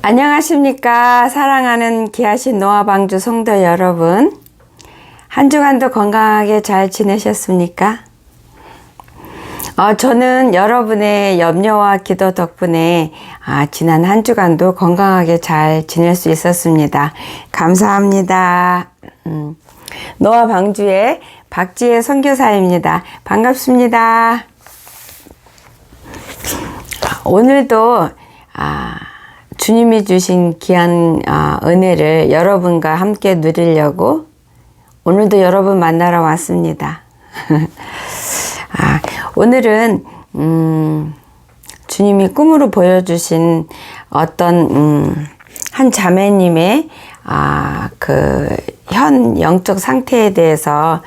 안녕하십니까. 사랑하는 귀하신 노아방주 성도 여러분, 한 주간도 건강하게 잘 지내셨습니까? 저는 여러분의 염려와 기도 덕분에 지난 한 주간도 건강하게 잘 지낼 수 있었습니다. 감사합니다. 노아방주의 박지혜 선교사입니다. 반갑습니다. 오늘도 주님이 주신 귀한 은혜를 여러분과 함께 누리려고 오늘도 여러분 만나러 왔습니다. 오늘은 주님이 꿈으로 보여주신 어떤 한 자매님의 그 현 영적 상태에 대해서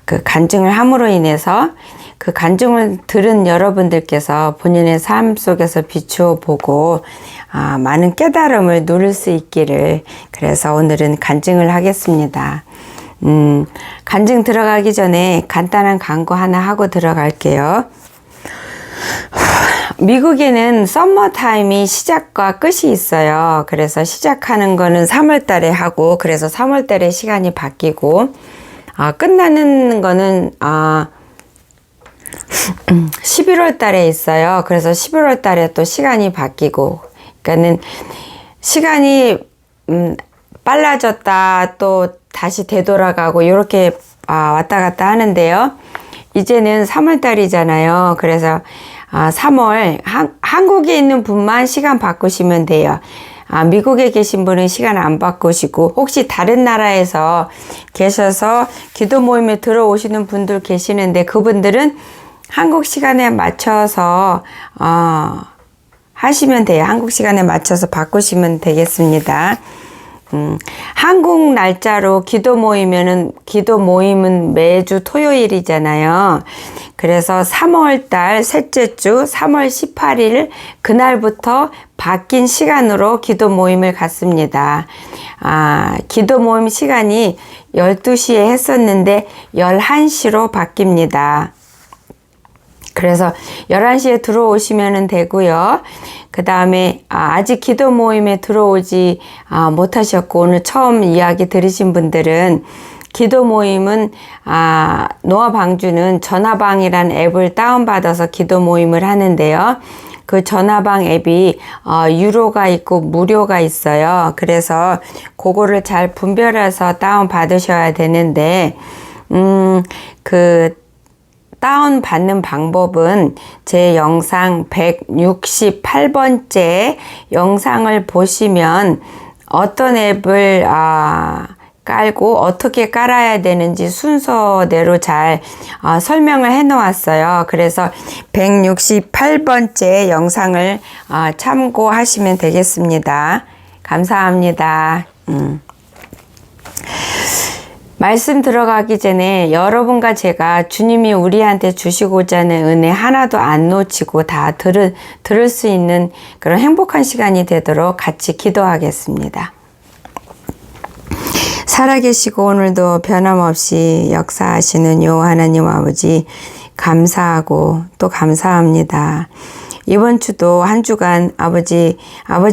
그 간증을 함으로 인해서 그 간증을 들은 여러분들께서 본인의 삶 속에서 비추어 보고 많은 깨달음을 누릴 수 있기를, 그래서 오늘은 간증을 하겠습니다. 간증 들어가기 전에 간단한 광고 하나 하고 들어갈게요. 미국에는 썸머타임이 시작과 끝이 있어요. 그래서 시작하는 거는 3월 달에 하고, 그래서 3월 달에 시간이 바뀌고, 끝나는 거는 11월 달에 있어요. 그래서 11월 달에 또 시간이 바뀌고, 그러니까는 시간이 빨라졌다 또 다시 되돌아가고 이렇게 왔다 갔다 하는데요. 이제는 3월 달이잖아요. 그래서 3월 한국에 있는 분만 시간 바꾸시면 돼요. 미국에 계신 분은 시간 안 바꾸시고, 혹시 다른 나라에서 계셔서 기도 모임에 들어오시는 분들 계시는데 그분들은 한국 시간에 맞춰서 하시면 돼요. 한국 시간에 맞춰서 바꾸시면 되겠습니다. 한국 날짜로 기도 모임은 매주 토요일이잖아요. 그래서 3월달 셋째 주 3월 18일 그날부터 바뀐 시간으로 기도 모임을 갖습니다. 기도 모임 시간이 12시에 했었는데 11시로 바뀝니다. 그래서 11시에 들어오시면 되고요. 그 다음에 아직 기도 모임에 들어오지 못하셨고 오늘 처음 이야기 들으신 분들은, 기도 모임은 노아방주는 전화방이란 앱을 다운받아서 기도 모임을 하는데요. 그 전화방 앱이 유료가 있고 무료가 있어요. 그래서 그거를 잘 분별해서 다운받으셔야 되는데 그 다운받는 방법은 제 영상 168번째 영상을 보시면 어떤 앱을 깔고 어떻게 깔아야 되는지 순서대로 잘 설명을 해 놓았어요. 그래서 168번째 영상을 참고하시면 되겠습니다. 감사합니다. 말씀 들어가기 전에 여러분과 제가 주님이 우리한테 주시고자 하는 은혜 하나도 안 놓치고 다 들을 수 있는 그런 행복한 시간이 되도록 같이 기도하겠습니다. 살아계시고 오늘도 변함없이 역사하시는 요 하나님 아버지, 감사하고 또 감사합니다. 이번 주도 한 주간 아버지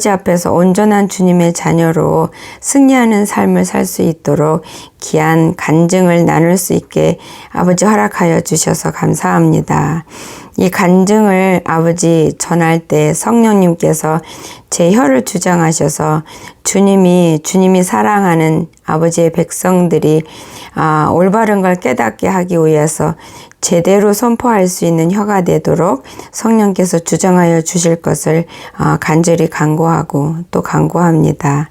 앞에서 온전한 주님의 자녀로 승리하는 삶을 살 수 있도록 귀한 간증을 나눌 수 있게 아버지 허락하여 주셔서 감사합니다. 이 간증을 아버지 전할 때 성령님께서 제 혀를 주장하셔서 주님이 사랑하는 아버지의 백성들이 올바른 걸 깨닫게 하기 위해서 제대로 선포할 수 있는 혀가 되도록 성령께서 주장하여 주실 것을 간절히 간구하고 또 간구합니다.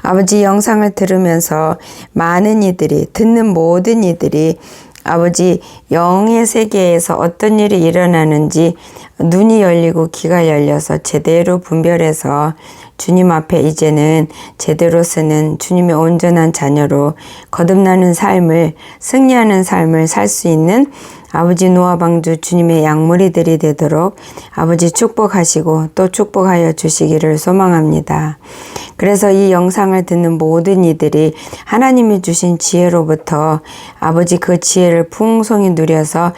아버지, 영상을 들으면서 많은 이들이, 듣는 모든 이들이 아버지 영의 세계에서 어떤 일이 일어나는지 눈이 열리고 귀가 열려서 제대로 분별해서 주님 앞에 이제는 제대로 쓰는 주님의 온전한 자녀로 거듭나는 삶을, 승리하는 삶을 살 수 있는 아버지 노아방주 주님의 양무리들이 되도록 아버지 축복하시고 또 축복하여 주시기를 소망합니다. 그래서 이 영상을 듣는 모든 이들이 하나님이 주신 지혜로부터 아버지 그 지혜를 풍성히 누려서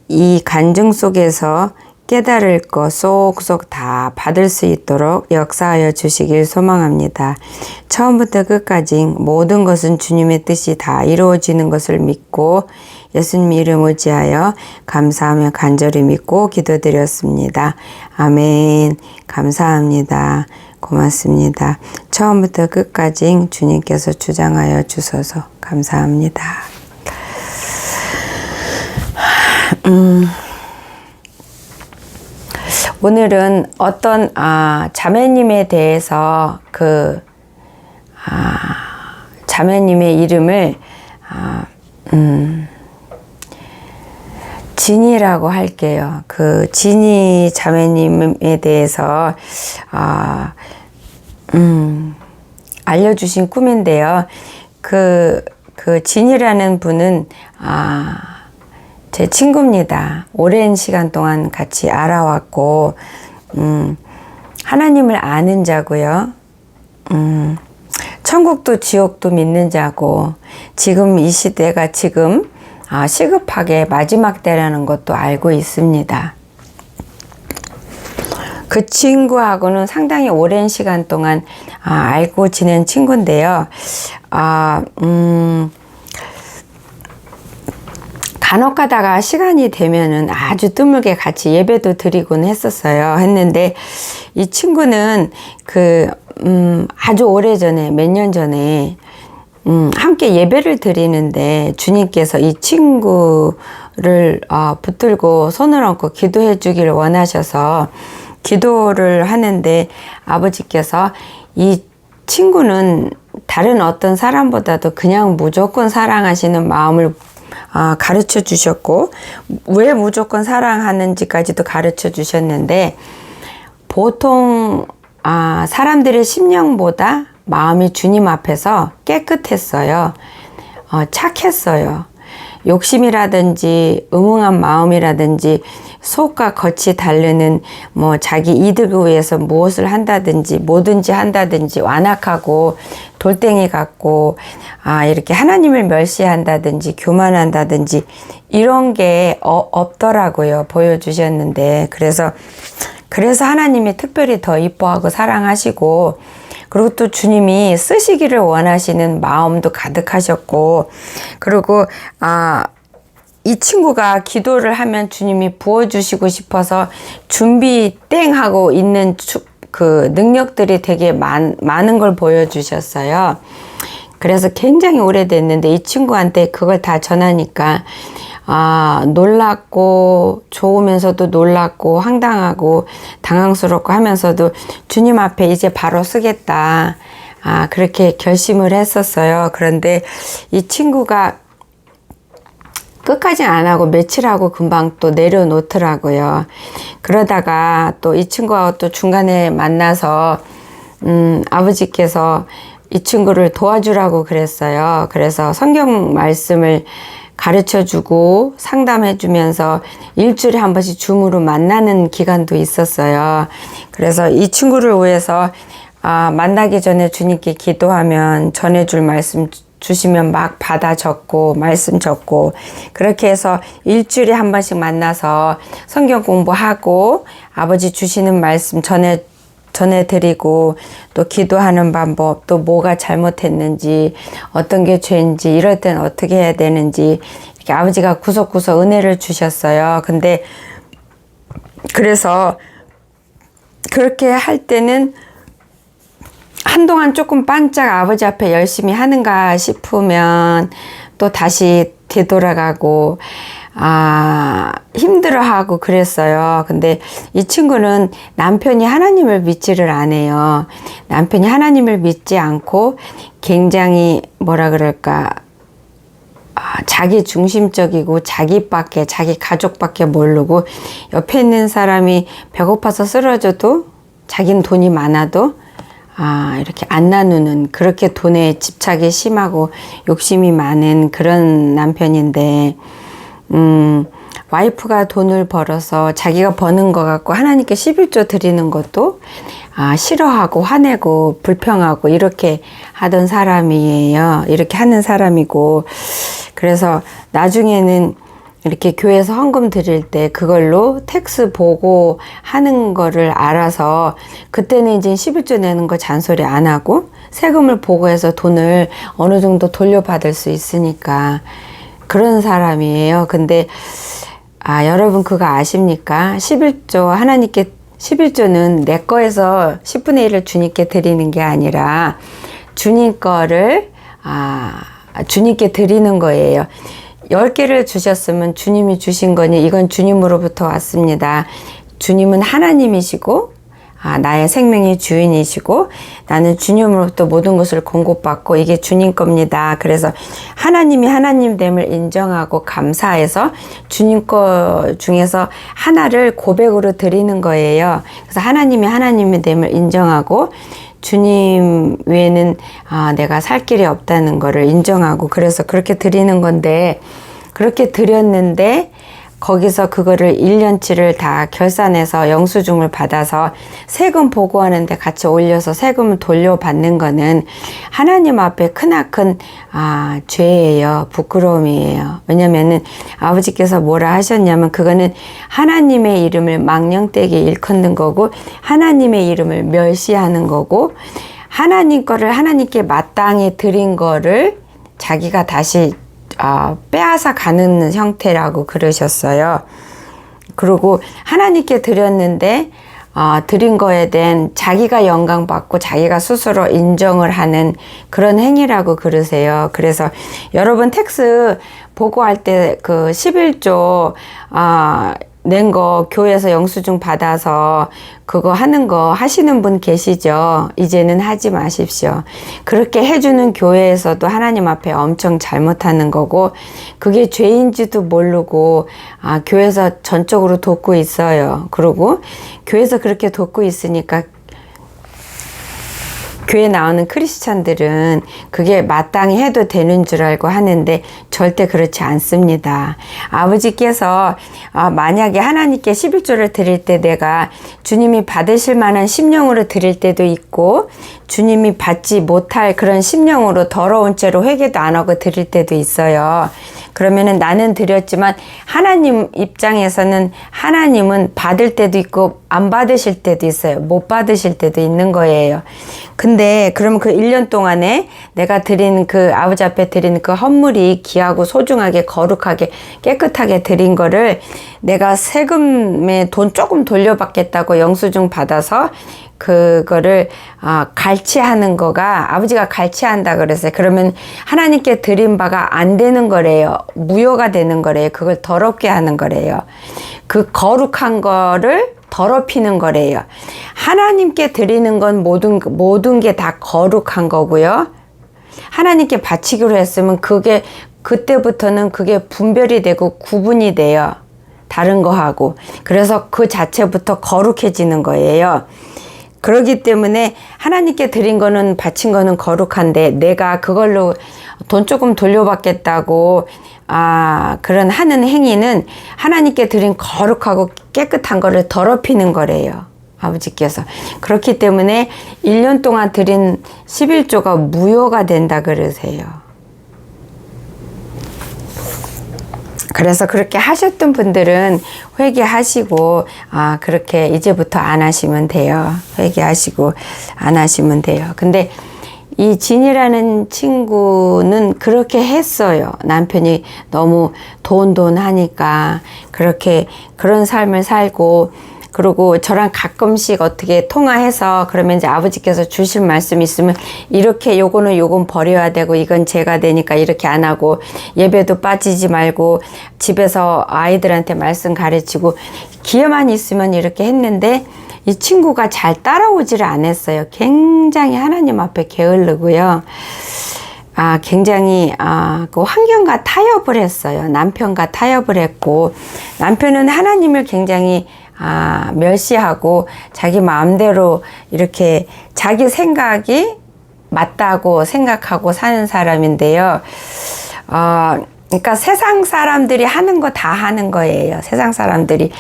이 간증 속에서 깨달을 것 쏙쏙 다 받을 수 있도록 역사하여 주시길 소망합니다. 처음부터 끝까지 모든 것은 주님의 뜻이 다 이루어지는 것을 믿고 예수님 이름 의지하여 감사하며 간절히 믿고 기도드렸습니다. 아멘. 감사합니다. 고맙습니다. 처음부터 끝까지 주님께서 주장하여 주셔서 감사합니다. 오늘은 어떤 자매님에 대해서 자매님의 이름을 진이라고 할게요. 그 진이 자매님에 대해서 알려주신 꿈인데요. 그 진이라는 분은 제 친구입니다. 오랜 시간 동안 같이 알아왔고 하나님을 아는 자고요. 천국도 지옥도 믿는 자고 지금 이 시대가 지금 시급하게 마지막 때라는 것도 알고 있습니다. 그 친구하고는 상당히 오랜 시간 동안 알고 지낸 친구인데요. 간혹 가다가 시간이 되면은 아주 드물게 같이 예배도 드리곤 했는데 이 친구는 아주 오래전에 몇 년 전에 함께 예배를 드리는데 주님께서 이 친구를 붙들고 손을 얹고 기도해 주기를 원하셔서 기도를 하는데 아버지께서 이 친구는 다른 어떤 사람보다도 그냥 무조건 사랑하시는 마음을 가르쳐 주셨고 왜 무조건 사랑하는지까지도 가르쳐 주셨는데 보통 사람들의 심령보다 마음이 주님 앞에서 깨끗했어요. 착했어요. 욕심이라든지 음흉한 마음이라든지 속과 겉이 다르는 자기 이득을 위해서 무엇을 한다든지 뭐든지 한다든지 완악하고 돌덩이 같고 이렇게 하나님을 멸시한다든지 교만한다든지 이런 게 없더라고요. 보여주셨는데 그래서 하나님이 특별히 더 이뻐하고 사랑하시고 그리고 또 주님이 쓰시기를 원하시는 마음도 가득하셨고 그리고 이 친구가 기도를 하면 주님이 부어주시고 싶어서 준비 땡 하고 있는 그 능력들이 되게 많은 걸 보여주셨어요. 그래서 굉장히 오래됐는데 이 친구한테 그걸 다 전하니까 놀랍고 좋으면서도 놀랍고 황당하고 당황스럽고 하면서도 주님 앞에 이제 바로 쓰겠다. 그렇게 결심을 했었어요. 그런데 이 친구가 끝까지 안 하고 며칠 하고 금방 또 내려놓더라고요. 그러다가 또 이 친구하고 또 중간에 만나서 아버지께서 이 친구를 도와주라고 그랬어요. 그래서 성경 말씀을 가르쳐주고 상담해주면서 일주일에 한 번씩 줌으로 만나는 기간도 있었어요. 그래서 이 친구를 위해서 만나기 전에 주님께 기도하면 전해줄 말씀 주시면 막 받아 적고 말씀 적고 그렇게 해서 일주일에 한 번씩 만나서 성경 공부하고 아버지 주시는 말씀 전해드리고 또 기도하는 방법 또 뭐가 잘못했는지 어떤 게 죄인지 이럴 땐 어떻게 해야 되는지 이렇게 아버지가 구석구석 은혜를 주셨어요. 근데 그래서 그렇게 할 때는 한동안 조금 반짝 아버지 앞에 열심히 하는가 싶으면 또 다시 되돌아가고 힘들어하고 그랬어요. 근데 이 친구는 남편이 하나님을 믿지를 않아요. 남편이 하나님을 믿지 않고 굉장히 자기 중심적이고 자기 가족밖에 모르고 옆에 있는 사람이 배고파서 쓰러져도 자기는 돈이 많아도 이렇게 안 나누는 그렇게 돈에 집착이 심하고 욕심이 많은 그런 남편인데 와이프가 돈을 벌어서 자기가 버는 것 같고 하나님께 11조 드리는 것도 싫어하고 화내고 불평하고 이렇게 하던 사람이에요. 이렇게 하는 사람이고 그래서 나중에는 이렇게 교회에서 헌금 드릴 때 그걸로 텍스 보고 하는 거를 알아서 그때는 이제 11조 내는 거 잔소리 안 하고 세금을 보고해서 돈을 어느 정도 돌려받을 수 있으니까 그런 사람이에요. 근데 여러분 그거 아십니까? 11조 하나님께 11조는 내 거에서 10분의 1을 주님께 드리는 게 아니라 주님 거를 주님께 드리는 거예요. 10개를 주셨으면 주님이 주신 거니 이건 주님으로부터 왔습니다. 주님은 하나님이시고 나의 생명의 주인이시고 나는 주님으로부터 모든 것을 공급받고 이게 주님 겁니다. 그래서 하나님이 하나님됨을 인정하고 감사해서 주님 거 중에서 하나를 고백으로 드리는 거예요. 그래서 하나님이 하나님됨을 인정하고 주님 외에는 내가 살 길이 없다는 거를 인정하고 그래서 그렇게 드리는 건데 그렇게 드렸는데 거기서 그거를 1년치를 다 결산해서 영수증을 받아서 세금 보고하는데 같이 올려서 세금을 돌려받는 거는 하나님 앞에 크나큰 죄예요. 부끄러움이에요. 왜냐면은 아버지께서 뭐라 하셨냐면 그거는 하나님의 이름을 망령되게 일컫는 거고 하나님의 이름을 멸시하는 거고 하나님 거를 하나님께 마땅히 드린 거를 자기가 다시 빼앗아 가는 형태라고 그러셨어요. 그리고 하나님께 드렸는데 드린 거에 대한 자기가 영광 받고 자기가 스스로 인정을 하는 그런 행위라고 그러세요. 그래서 여러분 텍스 보고할 때 그 11조 낸 거 교회에서 영수증 받아서 그거 하는 거 하시는 분 계시죠? 이제는 하지 마십시오. 그렇게 해주는 교회에서도 하나님 앞에 엄청 잘못하는 거고 그게 죄인지도 모르고 교회에서 전적으로 돕고 있어요. 그리고 교회에서 그렇게 돕고 있으니까 교회 나오는 크리스찬들은 그게 마땅히 해도 되는 줄 알고 하는데 절대 그렇지 않습니다. 아버지께서 만약에 하나님께 11조를 드릴 때 내가 주님이 받으실 만한 심령으로 드릴 때도 있고 주님이 받지 못할 그런 심령으로 더러운 죄로 회개도 안 하고 드릴 때도 있어요. 그러면은 나는 드렸지만 하나님 입장에서는 하나님은 받을 때도 있고 안 받으실 때도 있어요. 못 받으실 때도 있는 거예요. 근데 그러면 그 1년 동안에 내가 드린 그 아버지 앞에 드린 그 헌물이 귀하고 소중하게 거룩하게 깨끗하게 드린 거를 내가 세금에 돈 조금 돌려받겠다고 영수증 받아서 그거를 갈취하는 거가 아버지가 갈취한다 그랬어요. 그러면 하나님께 드린 바가 안 되는 거래요. 무효가 되는 거래요. 그걸 더럽게 하는 거래요. 그 거룩한 거를 더럽히는 거래요. 하나님께 드리는 건 모든 게 다 거룩한 거고요. 하나님께 바치기로 했으면 그게 그때부터는 그게 분별이 되고 구분이 돼요. 다른 거하고. 그래서 그 자체부터 거룩해지는 거예요. 그렇기 때문에 하나님께 드린 거는 바친 거는 거룩한데 내가 그걸로 돈 조금 돌려받겠다고 그런 하는 행위는 하나님께 드린 거룩하고 깨끗한 거를 더럽히는 거래요. 아버지께서. 그렇기 때문에 1년 동안 드린 11조가 무효가 된다 그러세요. 그래서 그렇게 하셨던 분들은 회개하시고 그렇게 이제부터 안 하시면 돼요. 회개하시고 안 하시면 돼요. 근데 이 진이라는 친구는 그렇게 했어요. 남편이 너무 돈 하니까 그렇게 그런 삶을 살고 그리고 저랑 가끔씩 어떻게 통화해서 그러면 이제 아버지께서 주실 말씀 있으면 이렇게 요건 버려야 되고 이건 제가 되니까 이렇게 안 하고 예배도 빠지지 말고 집에서 아이들한테 말씀 가르치고 기회만 있으면 이렇게 했는데 이 친구가 잘 따라오지를 않았어요. 굉장히 하나님 앞에 게을르고요. 굉장히 그 환경과 타협을 했어요. 남편과 타협을 했고 남편은 하나님을 굉장히 멸시하고 자기 마음대로 이렇게 자기 생각이 맞다고 생각하고 사는 사람인데요. 그러니까 세상 사람들이 하는 거 다 하는 거예요. 세상 사람들이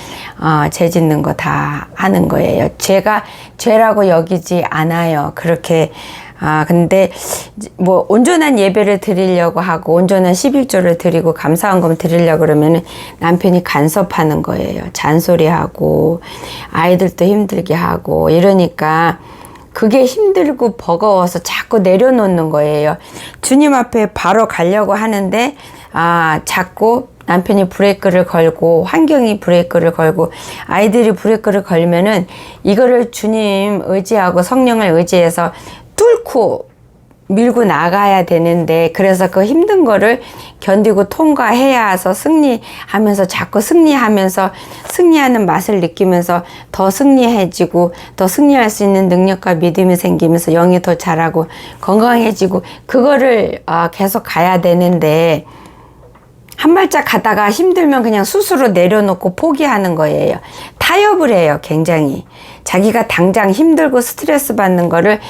죄 짓는 거 다 하는 거예요. 죄가 죄라고 여기지 않아요. 그렇게 근데 뭐 온전한 예배를 드리려고 하고 온전한 11조를 드리고 감사헌금 드리려고 그러면은 남편이 간섭하는 거예요. 잔소리하고 아이들도 힘들게 하고 이러니까 그게 힘들고 버거워서 자꾸 내려놓는 거예요. 주님 앞에 바로 가려고 하는데 자꾸 남편이 브레이크를 걸고 환경이 브레이크를 걸고 아이들이 브레이크를 걸면은 이거를 주님 의지하고 성령을 의지해서 뚫고 밀고 나가야 되는데, 그래서 그 힘든 거를 견디고 통과해야 해서 승리하면서 자꾸 승리하면서 승리하는 맛을 느끼면서 더 승리해지고 더 승리할 수 있는 능력과 믿음이 생기면서 영이 더 자라고 건강해지고 그거를 계속 가야 되는데, 한 발짝 가다가 힘들면 그냥 스스로 내려놓고 포기하는 거예요. 타협을 해요, 굉장히. 자기가 당장 힘들고 스트레스 받는 거를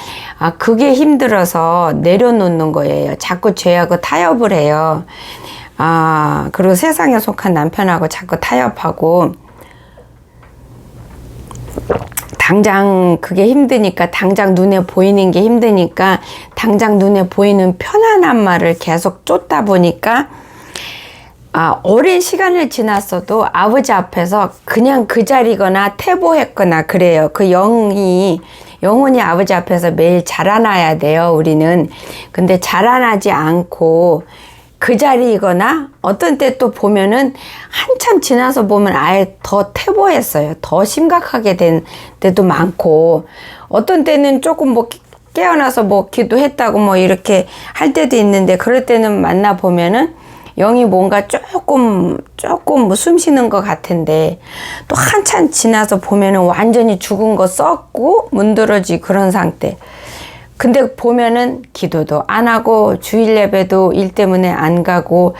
그게 힘들어서 내려놓는 거예요. 자꾸 죄하고 타협을 해요. 그리고 세상에 속한 남편하고 자꾸 타협하고, 당장 그게 힘드니까, 당장 눈에 보이는 게 힘드니까 당장 눈에 보이는 편안한 말을 계속 쫓다 보니까 오랜 시간을 지났어도 아버지 앞에서 그냥 그 자리거나 퇴보했거나 그래요. 그 영혼이 아버지 앞에서 매일 자라나야 돼요, 우리는. 근데 자라나지 않고 그 자리이거나 어떤 때 또 보면은 한참 지나서 보면 아예 더 퇴보했어요. 더 심각하게 된 때도 많고, 어떤 때는 조금 뭐 깨어나서 뭐 기도했다고 뭐 이렇게 할 때도 있는데, 그럴 때는 만나보면은 영이 뭔가 조금 뭐 숨 쉬는 것 같은데, 또 한참 지나서 보면은 완전히 죽은 거 썩고 문드러지 그런 상태. 근데 보면은 기도도 안 하고 주일 예배도 일 때문에 안 가고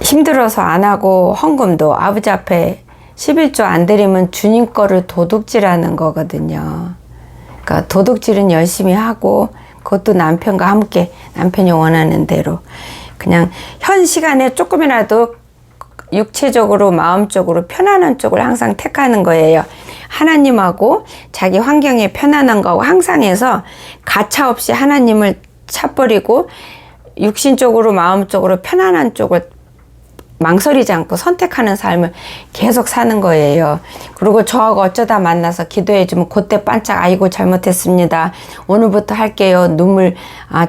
힘들어서 안 하고, 헌금도 아버지 앞에 11조 안 드리면 주님 거를 도둑질하는 거거든요. 그러니까 도둑질은 열심히 하고, 그것도 남편과 함께 남편이 원하는 대로 그냥 현 시간에 조금이라도 육체적으로 마음적으로 편안한 쪽을 항상 택하는 거예요. 하나님하고 자기 환경에 편안한 거하고 항상 해서 가차 없이 하나님을 차버리고 육신적으로 마음적으로 편안한 쪽을 망설이지 않고 선택하는 삶을 계속 사는 거예요. 그리고 저하고 어쩌다 만나서 기도해주면 그때 반짝 아이고 잘못했습니다, 오늘부터 할게요, 눈물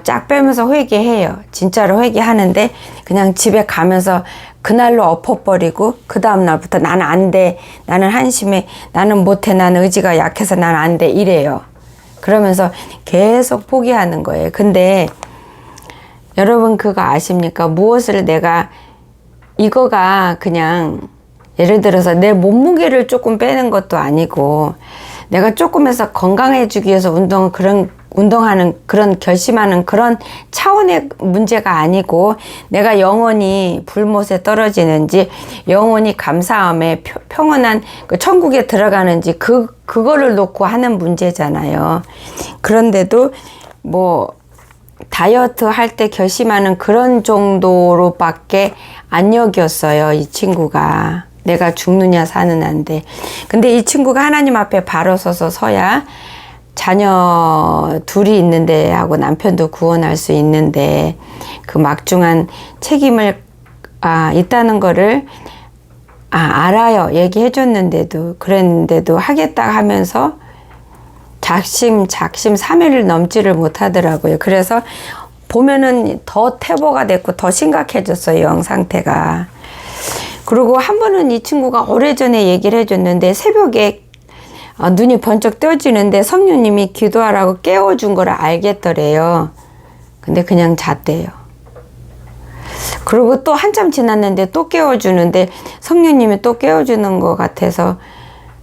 쫙 빼면서 회개해요. 진짜로 회개하는데 그냥 집에 가면서 그날로 엎어버리고 그 다음 날부터 나는 안 돼, 나는 한심해, 나는 못해, 나는 의지가 약해서 나는 안 돼 이래요. 그러면서 계속 포기하는 거예요. 근데 여러분 그거 아십니까? 무엇을 내가 이거가 그냥 예를 들어서 내 몸무게를 조금 빼는 것도 아니고, 내가 조금 해서 건강해지기 위해서 운동하는 그런 결심하는 그런 차원의 문제가 아니고, 내가 영원히 불못에 떨어지는지 영원히 감사함에 평온한 그 천국에 들어가는지 그거를 놓고 하는 문제잖아요. 그런데도 뭐 다이어트 할 때 결심하는 그런 정도로밖에 안 여겼어요, 이 친구가. 내가 죽느냐 사느냐인데. 근데 이 친구가 하나님 앞에 바로 서야 자녀 둘이 있는데 하고 남편도 구원할 수 있는데, 그 막중한 책임을 있다는 거를 알아요. 얘기해 줬는데도, 그랬는데도 하겠다 하면서 작심 3일을 넘지를 못하더라고요. 그래서 보면은 더 퇴보가 됐고 더 심각해졌어요, 영 상태가. 그리고 한 번은 이 친구가 오래전에 얘기를 해줬는데, 새벽에 눈이 번쩍 떠지는데 성령님이 기도하라고 깨워준 걸 알겠더래요. 근데 그냥 잤대요. 그리고 또 한참 지났는데 또 깨워주는데 성령님이 또 깨워주는 것 같아서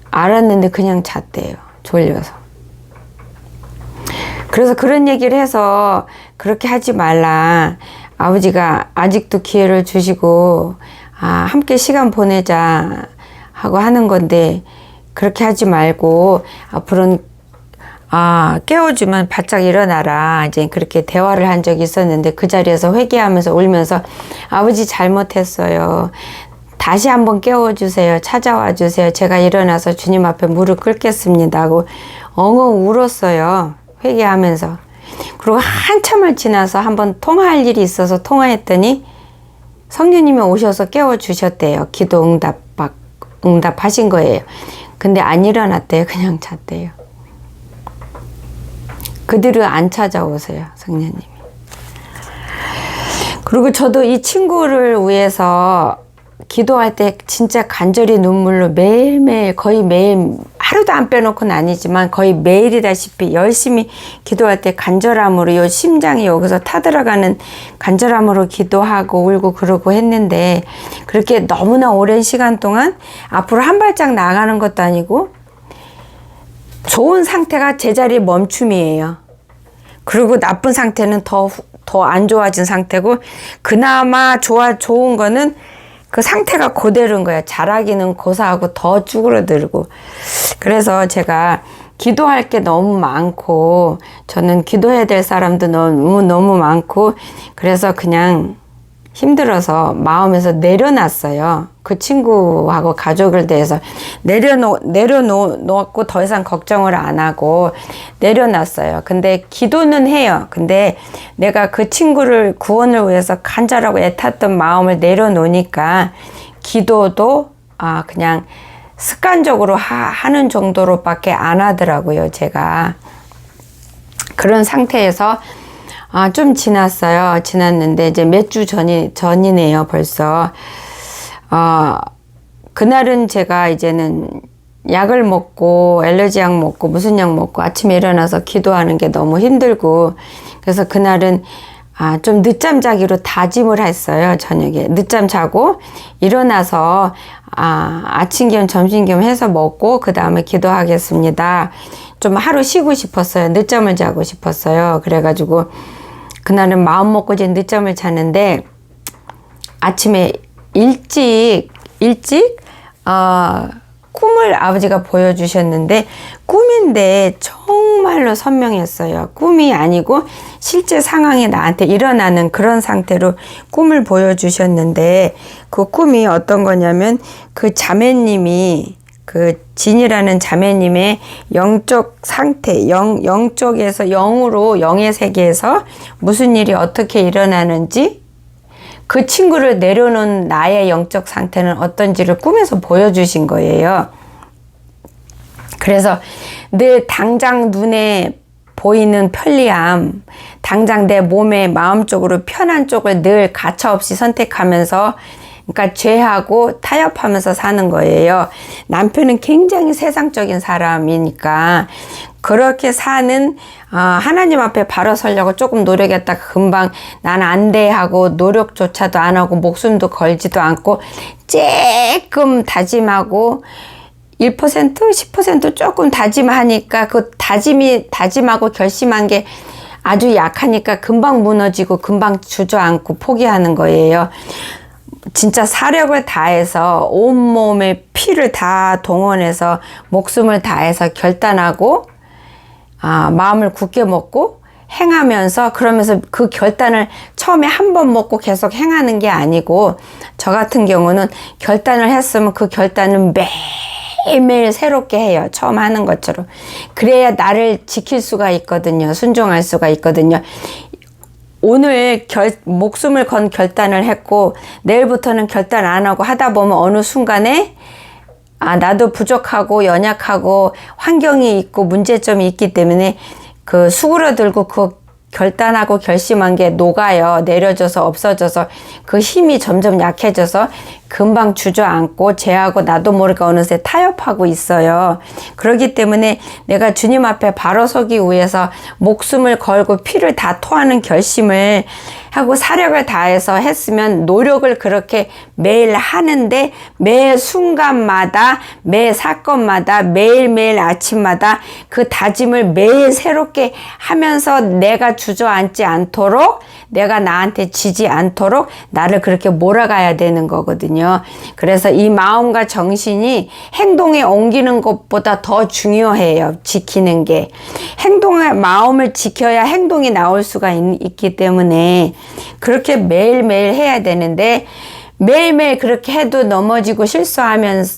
알았는데 그냥 잤대요, 졸려서. 그래서 그런 얘기를 해서 그렇게 하지 말라, 아버지가 아직도 기회를 주시고 함께 시간 보내자 하고 하는 건데, 그렇게 하지 말고 앞으로는 깨워주면 바짝 일어나라, 이제 그렇게 대화를 한 적이 있었는데, 그 자리에서 회개하면서 울면서 아버지 잘못했어요, 다시 한번 깨워주세요. 찾아와 주세요. 제가 일어나서 주님 앞에 무릎 꿇겠습니다 하고 엉엉 울었어요. 회개하면서. 그리고 한참을 지나서 한번 통화할 일이 있어서 통화했더니 성령님이 오셔서 깨워주셨대요. 기도 응답하신 거예요. 근데 안 일어났대요. 그냥 잤대요. 그 뒤로 안 찾아오세요. 성령님이. 그리고 저도 이 친구를 위해서 기도할 때 진짜 간절히 눈물로 매일매일 거의 매일 하루도 안 빼놓고는 아니지만 거의 매일이다시피 열심히 기도할 때 간절함으로 요 심장이 여기서 타들어가는 간절함으로 기도하고 울고 그러고 했는데 그렇게 너무나 오랜 시간 동안 앞으로 한 발짝 나가는 것도 아니고 좋은 상태가 제자리 멈춤이에요. 그리고 나쁜 상태는 더 안 좋아진 상태고 그나마 좋은 거는 그 상태가 그대로인 거예요. 자라기는 고사하고 더 쭈그러들고. 그래서 제가 기도할 게 너무 많고 저는 기도해야 될 사람도 너무 많고 그래서 그냥 힘들어서 마음에서 내려놨어요. 그 친구하고 가족을 대해서 내려놓고 더 이상 걱정을 안 하고 내려놨어요. 근데 기도는 해요. 근데 내가 그 친구를 구원을 위해서 간절하고 애탔던 마음을 내려놓으니까 기도도 그냥 습관적으로 하는 정도로밖에 안 하더라고요. 제가 그런 상태에서 좀 지났어요. 지났는데 이제 몇 주 전이네요. 벌써. 그날은 제가 이제는 약을 먹고 알러지 약 먹고 무슨 약 먹고 아침에 일어나서 기도하는 게 너무 힘들고 그래서 그날은 좀 늦잠 자기로 다짐을 했어요. 저녁에 늦잠 자고 일어나서 아침 겸 점심 겸 해서 먹고 그 다음에 기도하겠습니다. 좀 하루 쉬고 싶었어요. 늦잠을 자고 싶었어요. 그래가지고 그날은 마음 먹고 이제 늦잠을 잤는데 아침에 일찍 꿈을 아버지가 보여주셨는데 꿈인데 정말로 선명했어요. 꿈이 아니고 실제 상황이 나한테 일어나는 그런 상태로 꿈을 보여주셨는데 그 꿈이 어떤 거냐면 그 자매님이 그 진이라는 자매님의 영적 상태, 영적에서 영으로 영의 세계에서 무슨 일이 어떻게 일어나는지 그 친구를 내려놓은 나의 영적 상태는 어떤지를 꿈에서 보여주신 거예요. 그래서 늘 당장 눈에 보이는 편리함, 당장 내 몸에 마음적으로 편한 쪽을 늘 가차없이 선택하면서 그러니까 죄하고 타협하면서 사는 거예요. 남편은 굉장히 세상적인 사람이니까 그렇게 사는 하나님 앞에 바로 서려고 조금 노력했다가 금방 난 안 돼 하고 노력조차도 안 하고 목숨도 걸지도 않고 조금 다짐하고 1%, 10% 조금 다짐하니까 그 다짐하고 결심한 게 아주 약하니까 금방 무너지고 금방 주저앉고 포기하는 거예요. 진짜 사력을 다해서 온몸에 피를 다 동원해서 목숨을 다해서 결단하고 마음을 굳게 먹고 행하면서 그러면서 그 결단을 처음에 한 번 먹고 계속 행하는 게 아니고 저 같은 경우는 결단을 했으면 그 결단은 매일매일 새롭게 해요. 처음 하는 것처럼. 그래야 나를 지킬 수가 있거든요. 순종할 수가 있거든요. 오늘 목숨을 건 결단을 했고 내일부터는 결단 안 하고 하다 보면 어느 순간에 나도 부족하고 연약하고 환경이 있고 문제점이 있기 때문에 그 수그러들고 그 결단하고 결심한 게 녹아요. 내려져서 없어져서 그 힘이 점점 약해져서 금방 주저앉고 죄하고 나도 모르게 어느새 타협하고 있어요. 그렇기 때문에 내가 주님 앞에 바로 서기 위해서 목숨을 걸고 피를 다 토하는 결심을 하고 사력을 다해서 했으면 노력을 그렇게 매일 하는데 매 순간마다 매 사건마다 매일매일 아침마다 그 다짐을 매일 새롭게 하면서 내가 주저앉지 않도록 내가 나한테 지지 않도록 나를 그렇게 몰아가야 되는 거거든요. 그래서 이 마음과 정신이 행동에 옮기는 것보다 더 중요해요. 지키는 게. 마음을 지켜야 행동이 나올 수가 있기 때문에 그렇게 매일매일 해야 되는데 매일매일 그렇게 해도 넘어지고 실수하는데,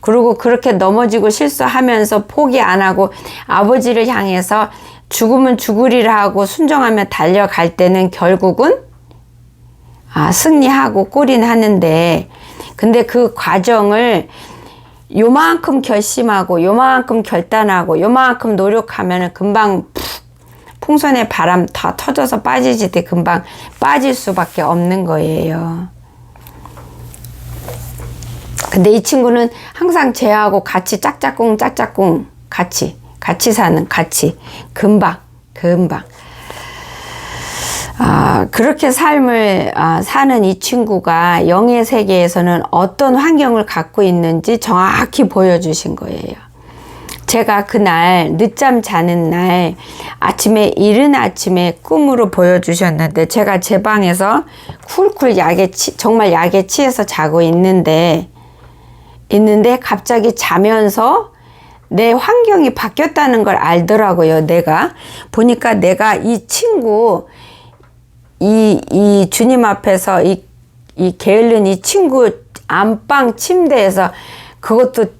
그리고 그렇게 넘어지고 실수하면서 포기 안 하고 아버지를 향해서 죽으면 죽으리라 하고 순종하며 달려갈 때는 결국은 승리하고 꼴인 하는데, 근데 그 과정을 요만큼 결심하고 요만큼 결단하고 요만큼 노력하면 금방 풍선에 바람 다 터져서 빠지듯이 금방 빠질 수밖에 없는 거예요. 근데 이 친구는 항상 쟤하고 같이 짝짝꿍 같이 사는, 금방 그렇게 삶을 사는 이 친구가 영의 세계에서는 어떤 환경을 갖고 있는지 정확히 보여주신 거예요. 제가 그날 늦잠 자는 날 아침에 이른 아침에 꿈으로 보여주셨는데, 제가 제 방에서 쿨쿨 정말 약에 취해서 자고 있는데 갑자기 자면서 내 환경이 바뀌었다는 걸 알더라고요. 내가 보니까 내가 이 친구, 이 주님 앞에서 이 게으른 이 친구 안방 침대에서, 그것도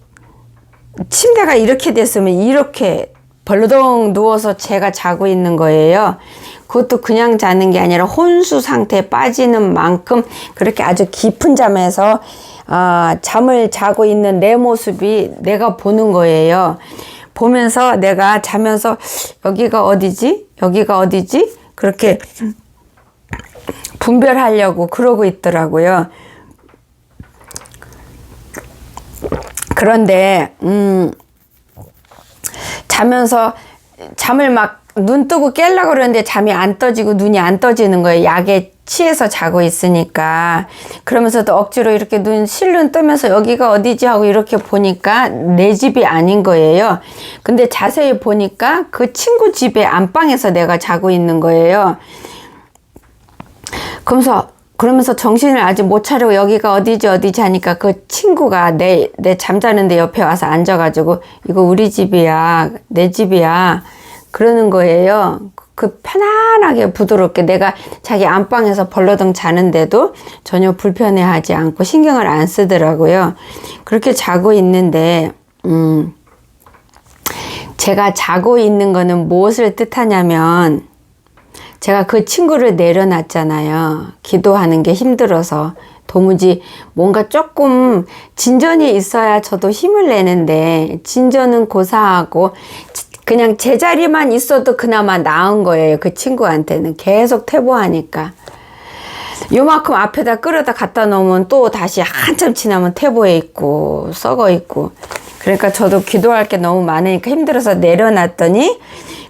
침대가 이렇게 됐으면 이렇게 벌러덩 누워서 제가 자고 있는 거예요. 그것도 그냥 자는 게 아니라 혼수 상태에 빠지는 만큼 그렇게 아주 깊은 잠에서 잠을 자고 있는 내 모습이 내가 보는 거예요. 보면서 내가 자면서 여기가 어디지? 그렇게 분별하려고 그러고 있더라고요. 그런데 자면서 잠을 막 눈 뜨고 깨려고 그러는데 잠이 안 떠지고 눈이 안 떠지는 거예요. 약에 취해서 자고 있으니까. 그러면서도 억지로 이렇게 실눈 뜨면서 여기가 어디지 하고 이렇게 보니까 내 집이 아닌 거예요. 근데 자세히 보니까 그 친구 집의 안방에서 내가 자고 있는 거예요. 그러면서 정신을 아직 못 차리고 여기가 어디지 하니까 그 친구가 내 잠자는데 옆에 와서 앉아가지고 이거 우리 집이야, 내 집이야 그러는 거예요. 그 편안하게 부드럽게 내가 자기 안방에서 벌러덩 자는데도 전혀 불편해하지 않고 신경을 안 쓰더라고요. 그렇게 자고 있는데 제가 자고 있는 거는 무엇을 뜻하냐면, 제가 그 친구를 내려놨잖아요. 기도하는 게 힘들어서. 도무지 뭔가 조금 진전이 있어야 저도 힘을 내는데, 진전은 고사하고 그냥 제자리만 있어도 그나마 나은 거예요. 그 친구한테는 계속 퇴보하니까. 요만큼 앞에다 끌어다 갖다 놓으면 또 다시 한참 지나면 퇴보해 있고 썩어 있고. 그러니까 저도 기도할 게 너무 많으니까 힘들어서 내려놨더니,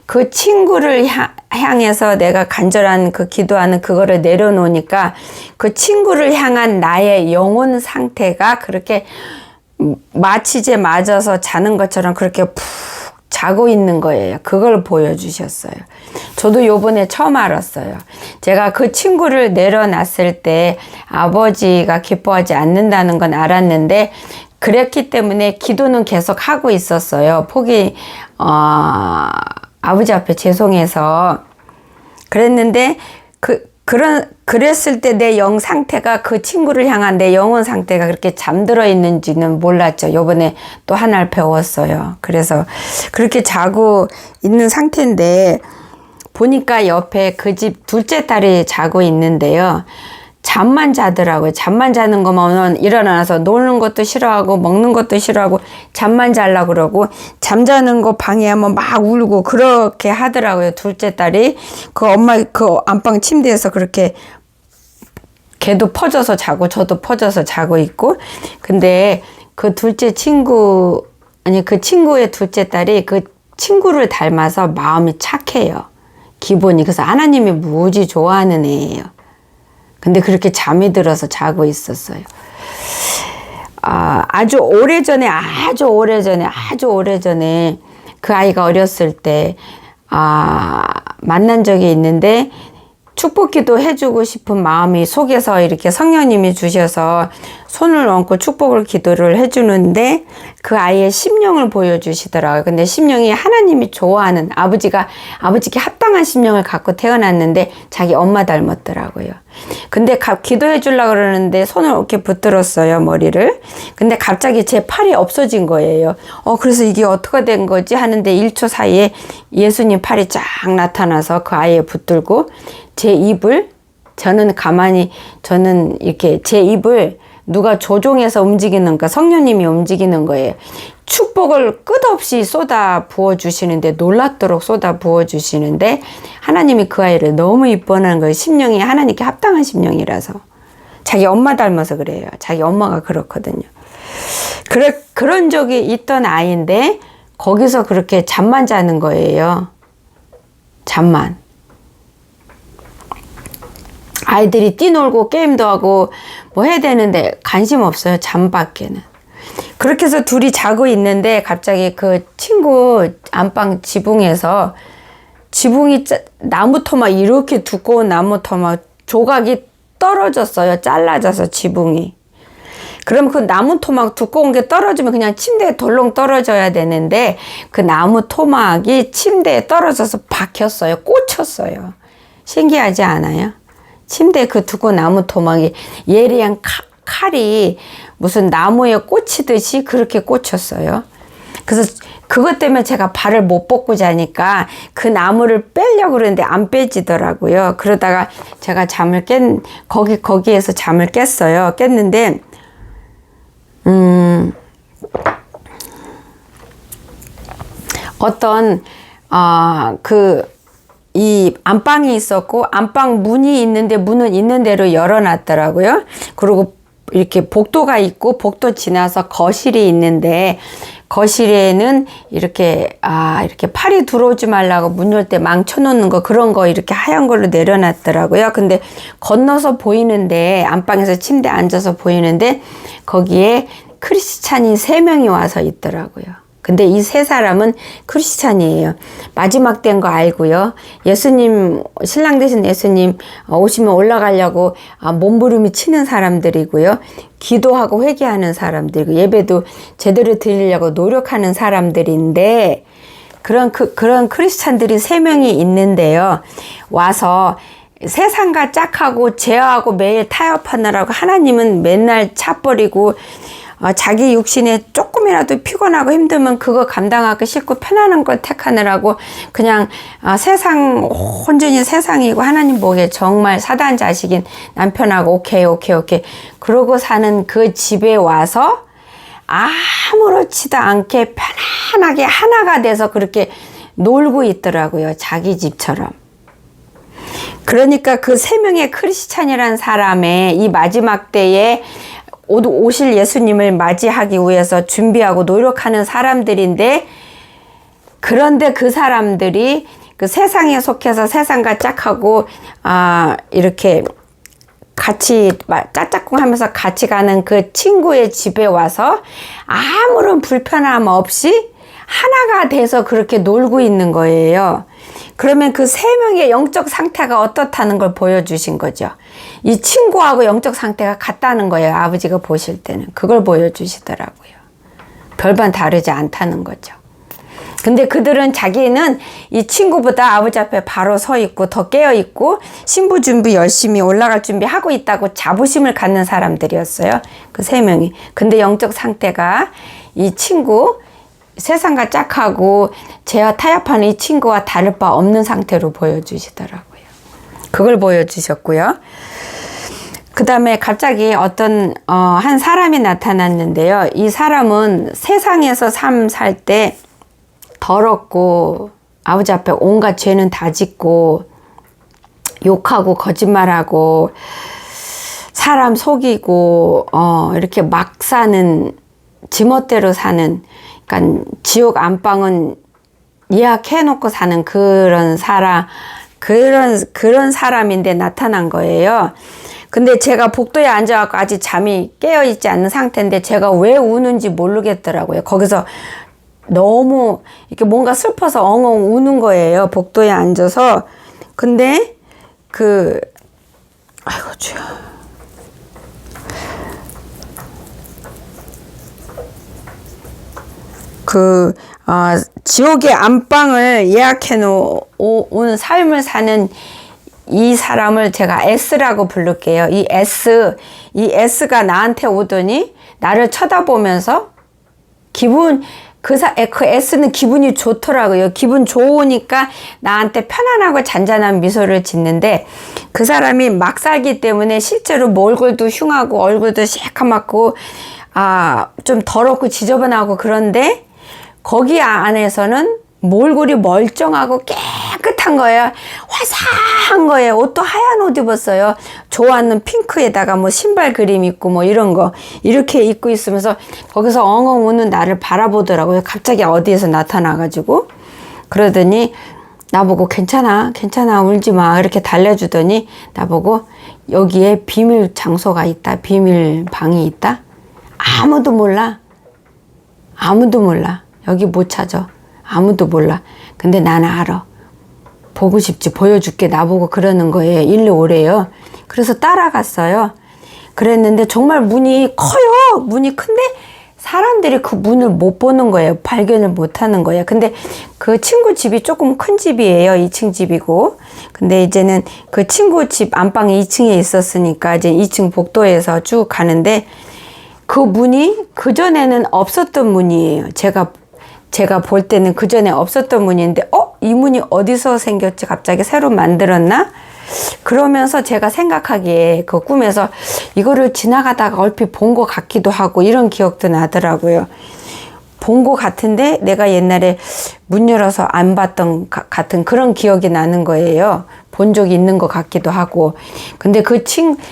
그 친구를 향해서 내가 간절한 그 기도하는 그거를 내려놓으니까 그 친구를 향한 나의 영혼 상태가 그렇게 마치 제 맞아서 자는 것처럼 그렇게 푹 자고 있는 거예요. 그걸 보여주셨어요. 저도 요번에 처음 알았어요. 제가 그 친구를 내려놨을 때 아버지가 기뻐하지 않는다는 건 알았는데, 그랬기 때문에 기도는 계속 하고 있었어요. 아버지 앞에 죄송해서 그랬는데, 그랬을 때 내 영 상태가 그 친구를 향한 내 영혼 상태가 그렇게 잠들어 있는지는 몰랐죠. 요번에 또 하나를 배웠어요. 그래서 그렇게 자고 있는 상태인데, 보니까 옆에 그 집 둘째 딸이 자고 있는데요. 잠만 자더라고요. 잠만 자는 거면 일어나서 노는 것도 싫어하고 먹는 것도 싫어하고 잠만 자려고 그러고, 잠자는 거 방해하면 막 울고 그렇게 하더라고요. 둘째 딸이 그 엄마 그 안방 침대에서 그렇게 걔도 퍼져서 자고 저도 퍼져서 자고 있고. 근데 그 그 친구의 둘째 딸이 그 친구를 닮아서 마음이 착해요. 기본이. 그래서 하나님이 무지 좋아하는 애예요. 근데 그렇게 잠이 들어서 자고 있었어요. 아주 오래전에 그 아이가 어렸을 때 만난 적이 있는데, 축복기도 해주고 싶은 마음이 속에서 이렇게 성령님이 주셔서 손을 얹고 축복을 기도를 해주는데, 그 아이의 심령을 보여주시더라고요. 근데 심령이 하나님이 좋아하는, 아버지께 합당한 심령을 갖고 태어났는데 자기 엄마 닮았더라고요. 근데 기도해 주려고 그러는데 손을 이렇게 붙들었어요, 머리를. 근데 갑자기 제 팔이 없어진 거예요. 그래서 이게 어떻게 된 거지 하는데 1초 사이에 예수님 팔이 쫙 나타나서 그 아이에 붙들고 제 입을, 저는 이렇게 제 입을 누가 조종해서 움직이는, 그러니까 성령님이 움직이는 거예요. 축복을 끝없이 쏟아 부어주시는데, 놀랍도록 쏟아 부어주시는데, 하나님이 그 아이를 너무 이뻐하는 거예요. 심령이 하나님께 합당한 심령이라서. 자기 엄마 닮아서 그래요. 자기 엄마가 그렇거든요. 그런 적이 있던 아이인데, 거기서 그렇게 잠만 자는 거예요. 잠만. 아이들이 뛰놀고 게임도 하고 뭐 해야 되는데 관심 없어요. 잠밖에는. 그렇게 해서 둘이 자고 있는데 갑자기 그 친구 안방 지붕에서 나무 토막, 이렇게 두꺼운 나무 토막 조각이 떨어졌어요. 잘라져서 지붕이. 그럼 그 나무 토막 두꺼운 게 떨어지면 그냥 침대에 덜렁 떨어져야 되는데 그 나무 토막이 침대에 떨어져서 박혔어요. 꽂혔어요. 신기하지 않아요? 침대 그 두꺼운 나무 토막이 예리한 칼이 무슨 나무에 꽂히듯이 그렇게 꽂혔어요. 그래서 그것 때문에 제가 발을 못 뻗고 자니까 그 나무를 빼려고 그러는데 안 빼지더라고요. 그러다가 제가 거기에서 잠을 깼어요. 깼는데, 이 안방이 있었고, 안방 문이 있는데 문은 있는 대로 열어놨더라고요. 그리고 이렇게 복도가 있고, 복도 지나서 거실이 있는데, 거실에는 이렇게 팔이 들어오지 말라고 문 열 때 망쳐놓는 거, 그런 거 이렇게 하얀 걸로 내려놨더라고요. 근데 건너서 보이는데, 안방에서 침대에 앉아서 보이는데, 거기에 크리스찬이 3명이 와서 있더라고요. 근데 이 3사람은 크리스찬이에요. 마지막 된 거 알고요. 예수님, 신랑 되신 예수님 오시면 올라가려고 몸부림이 치는 사람들이고요. 기도하고 회개하는 사람들이고, 예배도 제대로 드리려고 노력하는 사람들인데, 그런 크리스찬들이 3명이 있는데요. 와서 세상과 짝하고 제어하고 매일 타협하느라고 하나님은 맨날 차버리고, 자기 육신에 조금이라도 피곤하고 힘들면 그거 감당하기 싫고 편안한 걸 택하느라고 그냥 온전히 세상이고 하나님 보기에 정말 사단 자식인 남편하고 오케이 그러고 사는 그 집에 와서 아무렇지도 않게 편안하게 하나가 돼서 그렇게 놀고 있더라고요. 자기 집처럼. 그러니까 그 3명의 크리스찬이라는 사람의 이 마지막 때에 오실 예수님을 맞이하기 위해서 준비하고 노력하는 사람들인데, 그런데 그 사람들이 그 세상에 속해서 세상과 짝하고 이렇게 같이 짝짝꿍 하면서 같이 가는 그 친구의 집에 와서 아무런 불편함 없이 하나가 돼서 그렇게 놀고 있는 거예요. 그러면 그 3명의 영적 상태가 어떻다는 걸 보여주신 거죠. 이 친구하고 영적 상태가 같다는 거예요. 아버지가 보실 때는. 그걸 보여주시더라고요. 별반 다르지 않다는 거죠. 근데 그들은 자기는 이 친구보다 아버지 앞에 바로 서 있고 더 깨어 있고 신부 준비 열심히 올라갈 준비하고 있다고 자부심을 갖는 사람들이었어요. 그 3명이. 근데 영적 상태가 이 친구, 세상과 짝하고 제와 타협하는 이 친구와 다를 바 없는 상태로 보여주시더라고요. 그걸 보여주셨고요. 그 다음에 갑자기 한 사람이 나타났는데요. 이 사람은 세상에서 삶 살 때 더럽고 아버지 앞에 온갖 죄는 다 짓고 욕하고 거짓말하고 사람 속이고 이렇게 막 사는, 지멋대로 사는, 그러니까 지옥 안방은 예약해놓고 사는 그런 사람인데 나타난 거예요. 근데 제가 복도에 앉아갖고 아직 잠이 깨어있지 않는 상태인데 제가 왜 우는지 모르겠더라고요. 거기서 너무 이렇게 뭔가 슬퍼서 엉엉 우는 거예요. 복도에 앉아서. 근데 아이고 주여. 지옥의 안방을 예약해 놓은 삶을 사는 이 사람을 제가 S라고 부를게요. 이 S가 나한테 오더니 나를 쳐다보면서 그 S는 기분이 좋더라고요. 기분 좋으니까 나한테 편안하고 잔잔한 미소를 짓는데 그 사람이 막 살기 때문에 실제로 얼굴도 흉하고 얼굴도 새카맣고 좀 더럽고 지저분하고 그런데 거기 안에서는 몰골이 멀쩡하고 깨끗한 거예요. 화사한 거예요. 옷도 하얀 옷 입었어요. 좋아하는 핑크에다가 뭐 신발 그림 있고 뭐 이런 거 이렇게 입고 있으면서 거기서 엉엉 우는 나를 바라보더라고요. 갑자기 어디에서 나타나가지고 그러더니 나보고 괜찮아 울지 마 이렇게 달래주더니 나보고 여기에 비밀 장소가 있다. 비밀 방이 있다. 아무도 몰라. 여기 못 찾아. 아무도 몰라. 근데 나는 알아. 보고 싶지. 보여줄게. 나보고 그러는 거예요. 일로 오래요. 그래서 따라갔어요. 그랬는데 정말 문이 커요. 문이 큰데 사람들이 그 문을 못 보는 거예요. 발견을 못 하는 거예요. 근데 그 친구 집이 조금 큰 집이에요. 2층 집이고. 근데 이제는 그 친구 집 안방이 2층에 있었으니까 이제 2층 복도에서 쭉 가는데 그 문이 그전에는 없었던 문이에요. 제가 볼 때는 그전에 없었던 문인데 이 문이 어디서 생겼지? 갑자기 새로 만들었나? 그러면서 제가 생각하기에 그 꿈에서 이거를 지나가다가 얼핏 본 것 같기도 하고 이런 기억도 나더라고요. 본 것 같은데 내가 옛날에 문 열어서 안 봤던 같은 그런 기억이 나는 거예요. 본 적이 있는 것 같기도 하고. 근데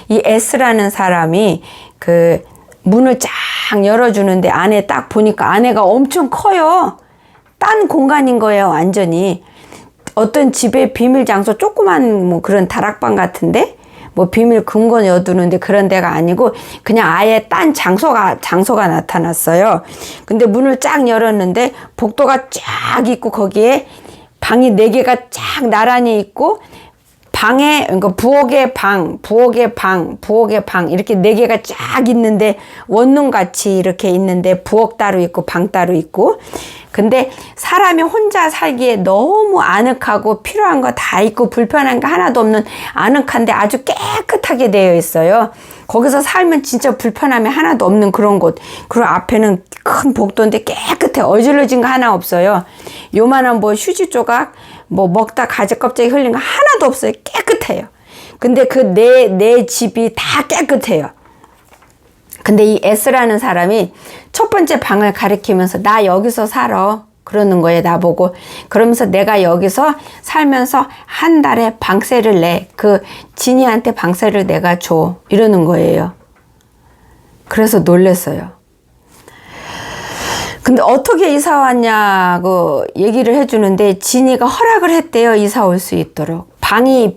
이 S라는 사람이 그 문을 쫙 열어주는데 안에 딱 보니까 안에가 엄청 커요. 딴 공간인 거예요, 완전히. 어떤 집의 비밀 장소, 조그만 뭐 그런 다락방 같은데, 뭐 비밀 금고 여두는데 그런 데가 아니고, 그냥 아예 딴 장소가 나타났어요. 근데 문을 쫙 열었는데, 복도가 쫙 있고, 거기에 방이 4개가 쫙 나란히 있고, 그러니까 부엌의 방, 이렇게 4개가 쫙 있는데, 원룸같이 이렇게 있는데, 부엌 따로 있고, 방 따로 있고, 근데 사람이 혼자 살기에 너무 아늑하고 필요한 거 다 있고 불편한 거 하나도 없는 아늑한데 아주 깨끗하게 되어 있어요. 거기서 살면 진짜 불편함이 하나도 없는 그런 곳. 그리고 앞에는 큰 복도인데 깨끗해. 어질러진 거 하나 없어요. 요만한 뭐 휴지 조각, 뭐 먹다 가지 껍데기 흘린 거 하나도 없어요. 깨끗해요. 근데 그 내 집이 다 깨끗해요. 근데 이 S라는 사람이 첫 번째 방을 가리키면서 나 여기서 살아. 그러는 거예요, 나보고. 그러면서 내가 여기서 살면서 한 달에 방세를 내. 그 진이한테 방세를 내가 줘. 이러는 거예요. 그래서 놀랬어요. 근데 어떻게 이사 왔냐고 얘기를 해주는데 진이가 허락을 했대요. 이사 올 수 있도록.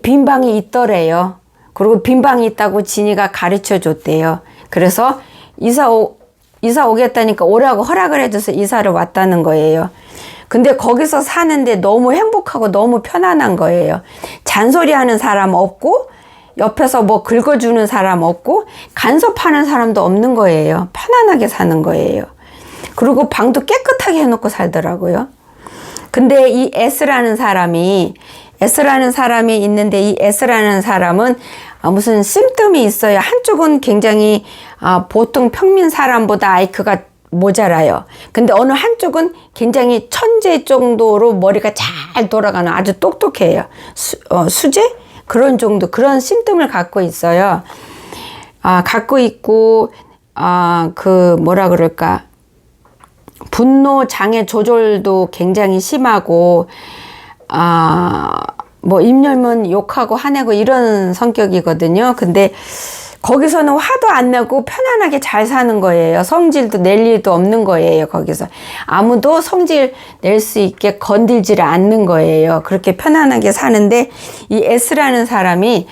빈 방이 있더래요. 그리고 빈 방이 있다고 진이가 가르쳐 줬대요. 그래서 이사 오겠다니까 오라고 허락을 해줘서 이사를 왔다는 거예요. 근데 거기서 사는데 너무 행복하고 너무 편안한 거예요. 잔소리하는 사람 없고 옆에서 뭐 긁어주는 사람 없고 간섭하는 사람도 없는 거예요. 편안하게 사는 거예요. 그리고 방도 깨끗하게 해놓고 살더라고요. 근데 이 S라는 사람이 있는데 이 S라는 사람은 무슨 심뜸이 있어요. 한쪽은 굉장히 보통 평민 사람보다 IQ가 모자라요. 근데 어느 한쪽은 굉장히 천재 정도로 머리가 잘 돌아가는 아주 똑똑해요. 수재? 그런 정도, 그런 심뜸을 갖고 있어요. 갖고 있고, 뭐라 그럴까. 분노 장애 조절도 굉장히 심하고, 뭐 입 열면 욕하고 화내고 이런 성격이거든요. 근데 거기서는 화도 안 내고 편안하게 잘 사는 거예요. 성질도 낼 일도 없는 거예요. 거기서 아무도 성질 낼 수 있게 건들지를 않는 거예요. 그렇게 편안하게 사는데 이 S라는 사람이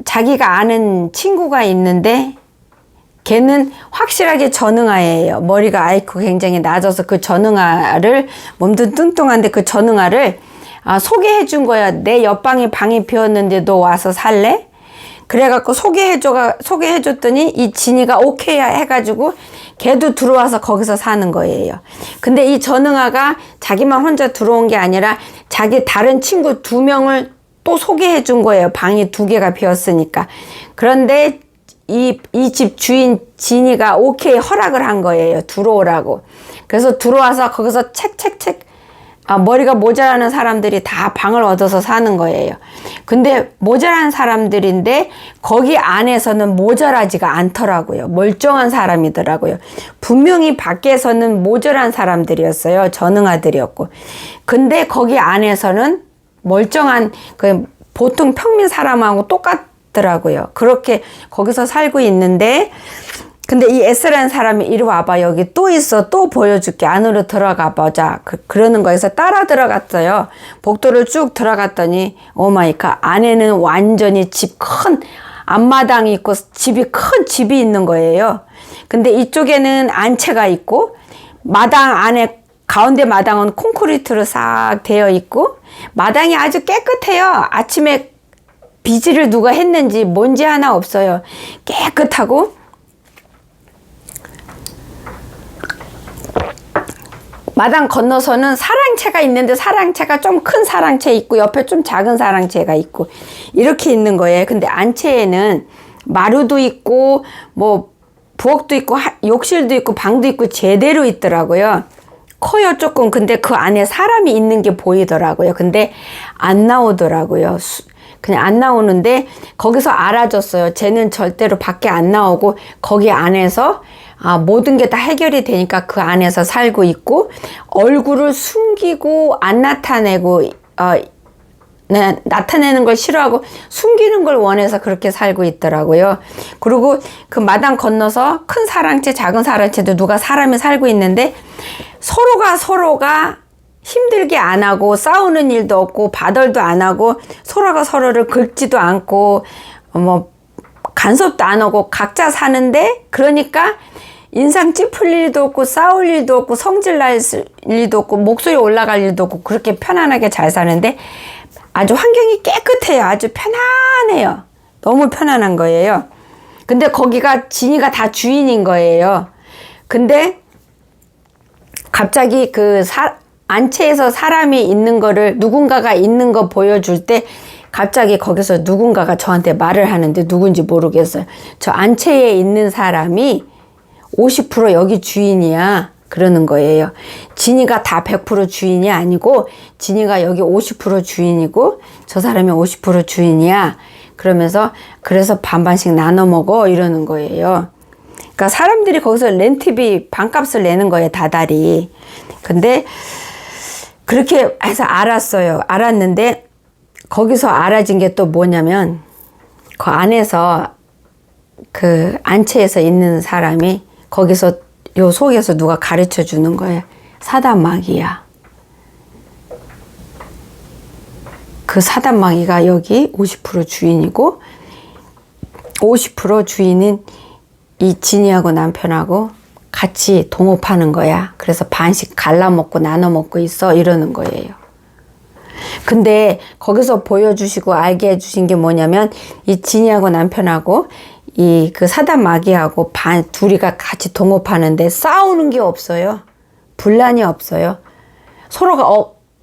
자기가 아는 친구가 있는데 걔는 확실하게 전응아예요. 머리가 IQ 굉장히 낮아서 그 전응아를, 몸도 뚱뚱한데 그 전응아를 소개해 준 거야. 내 옆방에 방이 비었는데 너 와서 살래? 그래갖고 소개해줬더니 이 진이가 오케이 해가지고 걔도 들어와서 거기서 사는 거예요. 근데 이 전응아가 자기만 혼자 들어온 게 아니라 자기 다른 친구 2명을 또 소개해 준 거예요. 방이 2개가 비었으니까. 그런데 이 집 주인 진이가 오케이 허락을 한 거예요. 들어오라고. 그래서 들어와서 거기서 머리가 모자라는 사람들이 다 방을 얻어서 사는 거예요. 근데 모자란 사람들인데 거기 안에서는 모자라지가 않더라고요. 멀쩡한 사람이더라고요. 분명히 밖에서는 모자란 사람들이었어요. 전응아들이었고. 근데 거기 안에서는 멀쩡한 보통 평민 사람하고 똑같더라고요. 그렇게 거기서 살고 있는데, 근데 이 S라는 사람이 이리 와봐, 여기 또 있어, 또 보여줄게, 안으로 들어가 보자, 그러는 거에서 따라 들어갔어요. 복도를 쭉 들어갔더니 오마이갓, 안에는 완전히 큰 앞마당이 있고 큰 집이 있는 거예요. 근데 이쪽에는 안채가 있고 마당 안에 가운데 마당은 콘크리트로 싹 되어 있고 마당이 아주 깨끗해요. 아침에 비지를 누가 했는지 먼지 하나 없어요. 깨끗하고, 마당 건너서는 사랑채가 있는데 사랑채가 좀 큰 사랑채 있고 옆에 좀 작은 사랑채가 있고 이렇게 있는 거예요. 근데 안채에는 마루도 있고 뭐 부엌도 있고 욕실도 있고 방도 있고 제대로 있더라고요. 커요 조금. 근데 그 안에 사람이 있는 게 보이더라고요. 근데 안 나오더라고요. 그냥 안 나오는데 거기서 알아줬어요. 쟤는 절대로 밖에 안 나오고 거기 안에서 모든 게 다 해결이 되니까 그 안에서 살고 있고, 얼굴을 숨기고 안 나타내고, 나타내는 걸 싫어하고 숨기는 걸 원해서 그렇게 살고 있더라고요. 그리고 그 마당 건너서 큰 사랑채, 작은 사랑채도 누가 사람이 살고 있는데 서로가 힘들게 안 하고 싸우는 일도 없고 바덜도 안 하고 서로가 서로를 긁지도 않고 간섭도 안 하고 각자 사는데, 그러니까 인상 찌푸릴 일도 없고 싸울 일도 없고 성질 날 일도 없고 목소리 올라갈 일도 없고 그렇게 편안하게 잘 사는데 아주 환경이 깨끗해요. 아주 편안해요. 너무 편안한 거예요. 근데 거기가 진이가 다 주인인 거예요. 근데 갑자기 안채에서 사람이 있는 거를, 누군가가 있는 거 보여줄 때 갑자기 거기서 누군가가 저한테 말을 하는데 누군지 모르겠어요. 저 안채에 있는 사람이 50% 여기 주인이야, 그러는 거예요. 진이가 다 100% 주인이 아니고 진이가 여기 50% 주인이고 저 사람이 50% 주인이야. 그러면서 그래서 반반씩 나눠 먹어, 이러는 거예요. 그러니까 사람들이 거기서 렌트비 반값을 내는 거예요, 다달이. 근데 그렇게 해서 알았어요. 알았는데 거기서 알아진 게 또 뭐냐면, 그 안에서 그 안채에서 있는 사람이 거기서 요 속에서 누가 가르쳐 주는 거예요. 사단마귀야. 그 사단마귀가 여기 50% 주인이고 50% 주인은 이 진이하고 남편하고 같이 동업하는 거야. 그래서 반씩 갈라먹고 나눠먹고 있어, 이러는 거예요. 근데 거기서 보여주시고 알게 해주신 게 뭐냐면, 이 진이하고 남편하고 이 그 사단 마귀하고 둘이가 같이 동업하는데 싸우는 게 없어요. 분란이 없어요. 서로가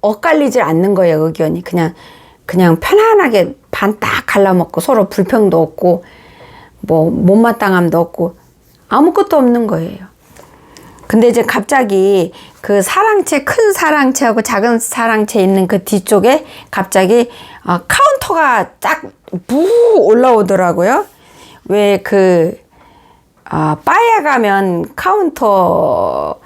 엇갈리질 않는 거예요, 의견이. 그냥 편안하게 반 딱 갈라먹고 서로 불평도 없고 뭐 못마땅함도 없고 아무것도 없는 거예요. 근데 이제 갑자기 그 사랑채, 큰 사랑채하고 작은 사랑채 있는 그 뒤쪽에 갑자기 카운터가 딱 올라오더라고요. 왜 바에 가면 카운터,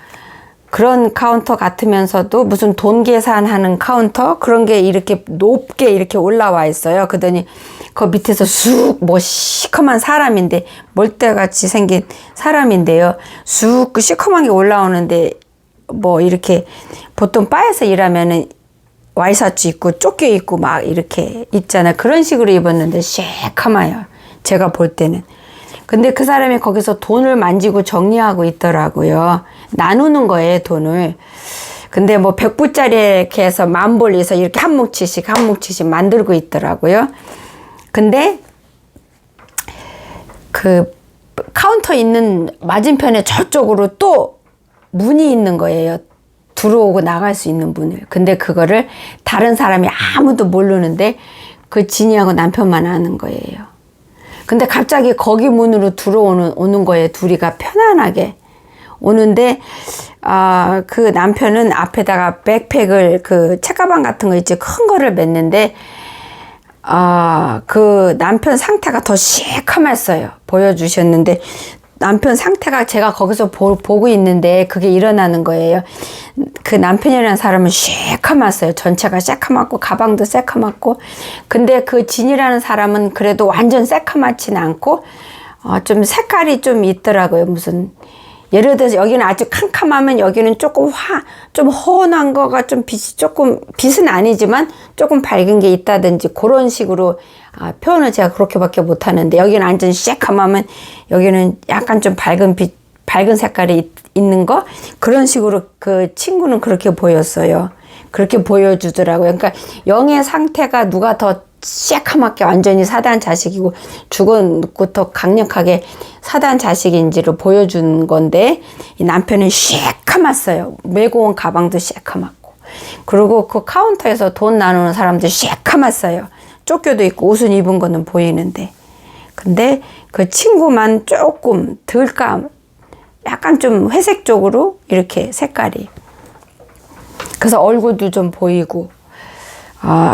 그런 카운터 같으면서도 무슨 돈 계산하는 카운터, 그런 게 이렇게 높게 이렇게 올라와 있어요. 그러더니 그 밑에서 쑥 시커먼 사람인데, 멀대같이 생긴 사람인데요, 쑥 그 시커먼 게 올라오는데, 이렇게 보통 바에서 일하면은 와이셔츠 입고 쫓겨 입고 막 이렇게 있잖아요. 그런 식으로 입었는데 시커매요, 제가 볼 때는. 근데 그 사람이 거기서 돈을 만지고 정리하고 있더라고요. 나누는 거예요, 돈을. 근데 100불짜리 이렇게 해서 10,000불에서 이렇게 한 뭉치씩 만들고 있더라고요. 근데 그 카운터 있는 맞은편에 저쪽으로 또 문이 있는 거예요. 들어오고 나갈 수 있는 문을. 근데 그거를 다른 사람이 아무도 모르는데 그 진이하고 남편만 아는 거예요. 근데 갑자기 거기 문으로 오는 거예요. 둘이가 편안하게 오는데, 그 남편은 앞에다가 백팩을, 그 책가방 같은 거 있지, 큰 거를 맸는데, 그 남편 상태가 더 시커맸어요. 보여주셨는데, 남편 상태가 제가 거기서 보고 있는데 그게 일어나는 거예요. 그 남편이라는 사람은 새카맣어요. 전체가 새카맣고 가방도 새카맣고. 근데 그 진이라는 사람은 그래도 완전 새카맣지는 않고 좀 색깔이 좀 있더라고요. 무슨 예를 들어서 여기는 아주 캄캄하면 여기는 좀 혼한 거가 좀 빛은 아니지만 조금 밝은 게 있다든지 그런 식으로 표현을 제가 그렇게밖에 못하는데, 여기는 완전 새카맣면 여기는 약간 좀 밝은 색깔이 있는 거, 그런 식으로 그 친구는 그렇게 보였어요. 그렇게 보여주더라고요. 그러니까 영의 상태가 누가 더 새카맣게 완전히 사단 자식이고 죽어놓고 더 강력하게 사단 자식인지를 보여준 건데, 이 남편은 새카맣어요. 메고 온 가방도 새카맣고, 그리고 그 카운터에서 돈 나누는 사람도 새카맣어요. 쫓겨도 있고 옷은 입은 거는 보이는데, 근데 그 친구만 조금 덜 약간 좀 회색 쪽으로 이렇게 색깔이, 그래서 얼굴도 좀 보이고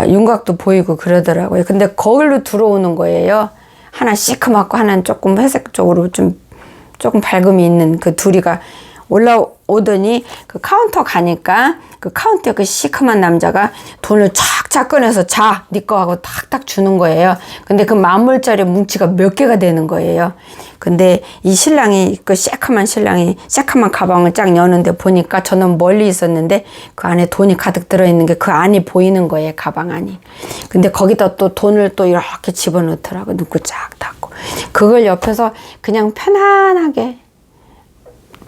윤곽도 보이고 그러더라고요. 근데 거기로 들어오는 거예요. 하나 시커멓고 하나는 조금 회색 쪽으로 조금 밝음이 있는 그 둘이가 올라오더니, 그 카운터 가니까 그 카운터에 그 시커먼 남자가 돈을 착착 꺼내서 자, 네 거 하고 탁탁 주는 거예요. 근데 그 10,000불짜리 뭉치가 몇 개가 되는 거예요. 근데 이 신랑이, 그 새카만 신랑이 새카만 가방을 쫙 여는데 보니까, 저는 멀리 있었는데 그 안에 돈이 가득 들어있는 게 그 안이 보이는 거예요. 가방 안이. 근데 거기다 또 돈을 또 이렇게 집어넣더라고. 눈고 쫙 닫고. 그걸 옆에서 그냥 편안하게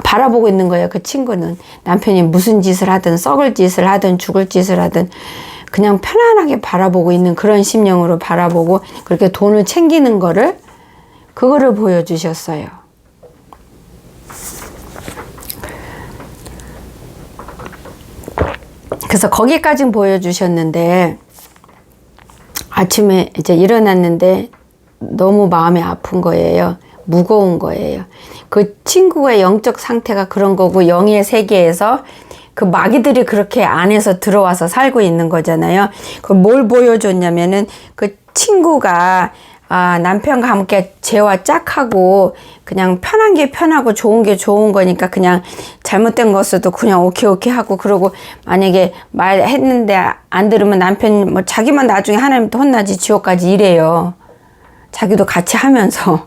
바라보고 있는 거예요. 그 친구는 남편이 무슨 짓을 하든, 썩을 짓을 하든 죽을 짓을 하든 그냥 편안하게 바라보고 있는 그런 심령으로 바라보고, 그렇게 돈을 챙기는 그거를 보여주셨어요. 그래서 거기까진 보여주셨는데, 아침에 이제 일어났는데 너무 마음이 아픈 거예요. 무거운 거예요. 그 친구의 영적 상태가 그런 거고, 영의 세계에서 그 마귀들이 그렇게 안에서 들어와서 살고 있는 거잖아요. 그 뭘 보여줬냐면은, 그 친구가 남편과 함께 재화 짝하고 그냥 편한 게 편하고 좋은 게 좋은 거니까 그냥 잘못된 것도 그냥 오케이 하고, 그러고 만약에 말했는데 안 들으면 남편이 뭐 자기만 나중에 하나님한테 혼나지 지옥까지 이래요. 자기도 같이 하면서.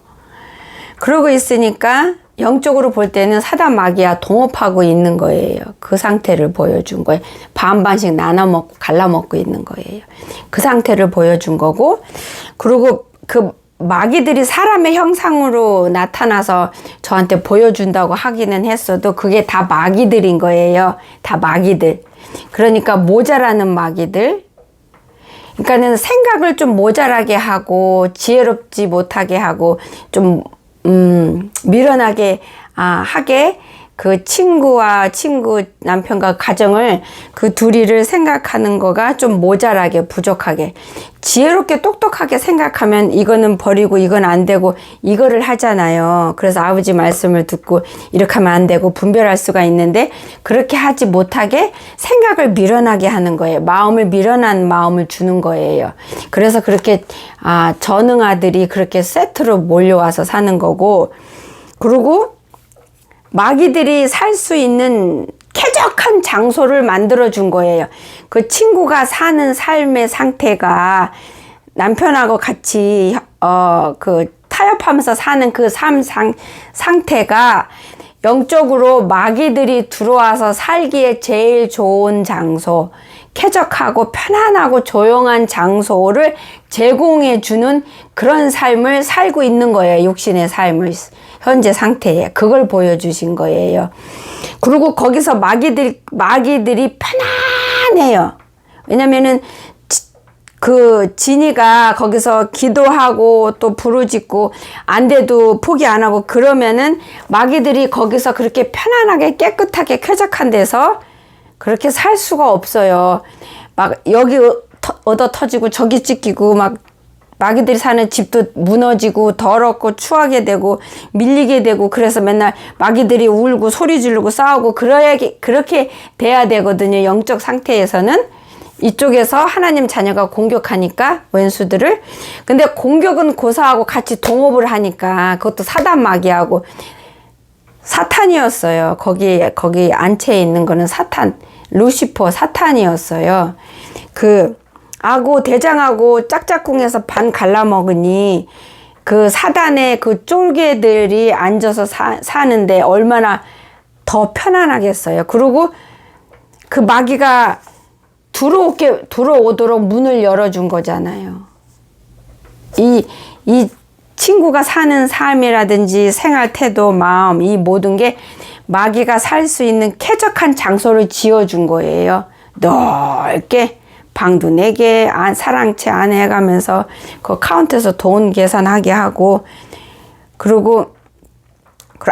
그러고 있으니까 영적으로 볼 때는 사단 마귀와 동업하고 있는 거예요. 그 상태를 보여준 거예요. 반반씩 나눠먹고 갈라먹고 있는 거예요. 그 상태를 보여준 거고, 그리고 그 마귀들이 사람의 형상으로 나타나서 저한테 보여준다고 하기는 했어도 그게 다 마귀들인 거예요. 다 마귀들. 그러니까 모자라는 마귀들. 그러니까는 생각을 좀 모자라게 하고 지혜롭지 못하게 하고 좀 미련하게 하게, 그 친구 남편과 가정을, 그 둘이를 생각하는 거가 좀 모자라게 부족하게, 지혜롭게 똑똑하게 생각하면 이거는 버리고 이건 안 되고 이거를 하잖아요. 그래서 아버지 말씀을 듣고 이렇게 하면 안 되고 분별할 수가 있는데, 그렇게 하지 못하게 생각을 미련하게 하는 거예요. 미련한 마음을 주는 거예요. 그래서 그렇게 전응아들이 그렇게 세트로 몰려와서 사는 거고, 그리고 마귀들이 살 수 있는 쾌적한 장소를 만들어준 거예요. 그 친구가 사는 삶의 상태가 남편하고 같이 타협하면서 사는 그 삶 상태가 영적으로 마귀들이 들어와서 살기에 제일 좋은 장소, 쾌적하고 편안하고 조용한 장소를 제공해 주는 그런 삶을 살고 있는 거예요. 육신의 삶을, 현재 상태에. 그걸 보여주신 거예요. 그리고 거기서 마귀들이 편안해요. 왜냐면은 그 진이가 거기서 기도하고 또 부르짖고 안 돼도 포기 안 하고 그러면은 마귀들이 거기서 그렇게 편안하게 깨끗하게 쾌적한 데서 그렇게 살 수가 없어요. 막 여기 얻어 터지고 저기 찢기고 막 마귀들이 사는 집도 무너지고 더럽고 추하게 되고 밀리게 되고 그래서 맨날 마귀들이 울고 소리 지르고 싸우고 그렇게 돼야 되거든요. 영적 상태에서는. 이쪽에서 하나님 자녀가 공격하니까 원수들을. 근데 공격은 고사하고 같이 동업을 하니까 그것도 사단 마귀하고 사탄이었어요. 거기 안채에 있는 거는 사탄, 루시퍼 사탄이었어요. 그 아고 대장하고 짝짝꿍에서 반 갈라먹으니 그 사단의 그 쫄개들이 앉아서 사는데 얼마나 더 편안하겠어요. 그리고 그 마귀가 들어오도록 문을 열어준 거잖아요. 이 친구가 사는 삶이라든지 생활 태도, 마음, 이 모든 게 마귀가 살 수 있는 쾌적한 장소를 지어준 거예요. 넓게 방도 4개, 사랑채 안에 해가면서 그 카운트에서 돈 계산하게 하고, 그리고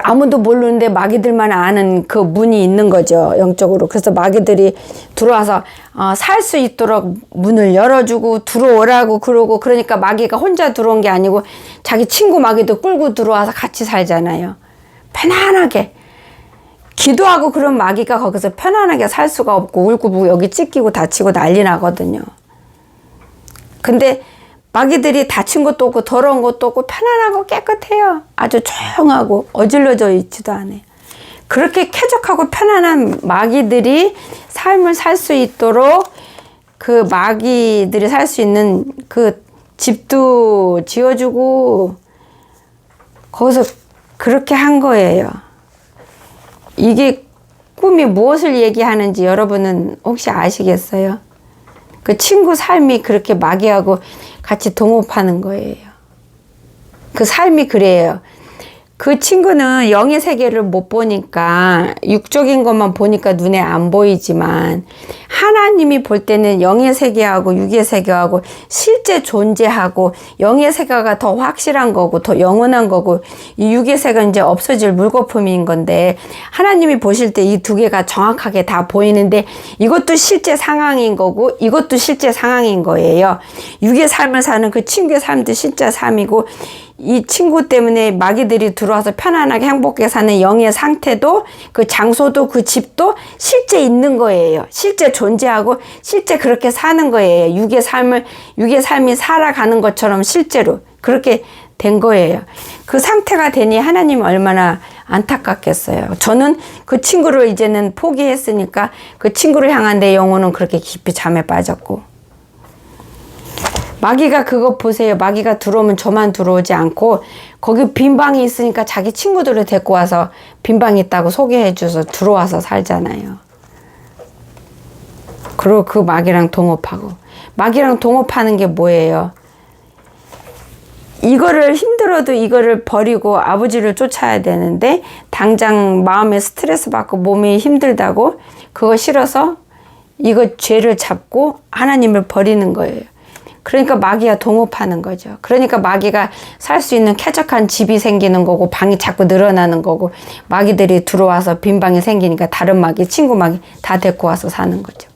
아무도 모르는데 마귀들만 아는 그 문이 있는 거죠, 영적으로. 그래서 마귀들이 들어와서 살 수 있도록 문을 열어주고 들어오라고 그러고, 그러니까 마귀가 혼자 들어온 게 아니고 자기 친구 마귀도 끌고 들어와서 같이 살잖아요. 편안하게. 기도하고 그런 마귀가 거기서 편안하게 살 수가 없고 울고 여기 찢기고 다치고 난리 나거든요. 근데 마귀들이 다친 것도 없고 더러운 것도 없고 편안하고 깨끗해요. 아주 조용하고 어질러져 있지도 않아요. 그렇게 쾌적하고 편안한 마귀들이 삶을 살 수 있도록 그 마귀들이 살 수 있는 그 집도 지어주고 거기서 그렇게 한 거예요. 이게 꿈이 무엇을 얘기하는지 여러분은 혹시 아시겠어요? 그 친구 삶이 그렇게 마귀하고 같이 동업하는 거예요. 그 삶이 그래요. 그 친구는 영의 세계를 못 보니까 육적인 것만 보니까 눈에 안 보이지만 하나님이 볼 때는 영의 세계하고 육의 세계하고 실제 존재하고 영의 세계가 더 확실한 거고 더 영원한 거고 이 육의 세계는 이제 없어질 물거품인 건데 하나님이 보실 때 이 2개가 정확하게 다 보이는데 이것도 실제 상황인 거고 이것도 실제 상황인 거예요. 육의 삶을 사는 그 친구의 삶도 실제 삶이고 이 친구 때문에 마귀들이 들어와서 편안하게 행복하게 사는 영의 상태도 그 장소도 그 집도 실제 있는 거예요. 실제 존재하고 실제 그렇게 사는 거예요. 육의 삶이 살아가는 것처럼 실제로 그렇게 된 거예요. 그 상태가 되니 하나님 얼마나 안타깝겠어요. 저는 그 친구를 이제는 포기했으니까 그 친구를 향한 내 영혼은 그렇게 깊이 잠에 빠졌고 마귀가 그거 보세요. 마귀가 들어오면 저만 들어오지 않고 거기 빈 방이 있으니까 자기 친구들을 데리고 와서 빈 방이 있다고 소개해 줘서 들어와서 살잖아요. 그리고 그 마귀랑 동업하고 마귀랑 동업하는 게 뭐예요? 이거를 힘들어도 이거를 버리고 아버지를 쫓아야 되는데 당장 마음에 스트레스 받고 몸이 힘들다고 그거 싫어서 이거 죄를 잡고 하나님을 버리는 거예요. 그러니까 마귀가 동업하는 거죠. 그러니까 마귀가 살 수 있는 쾌적한 집이 생기는 거고 방이 자꾸 늘어나는 거고 마귀들이 들어와서 빈 방이 생기니까 다른 마귀, 친구 마귀 다 데리고 와서 사는 거죠.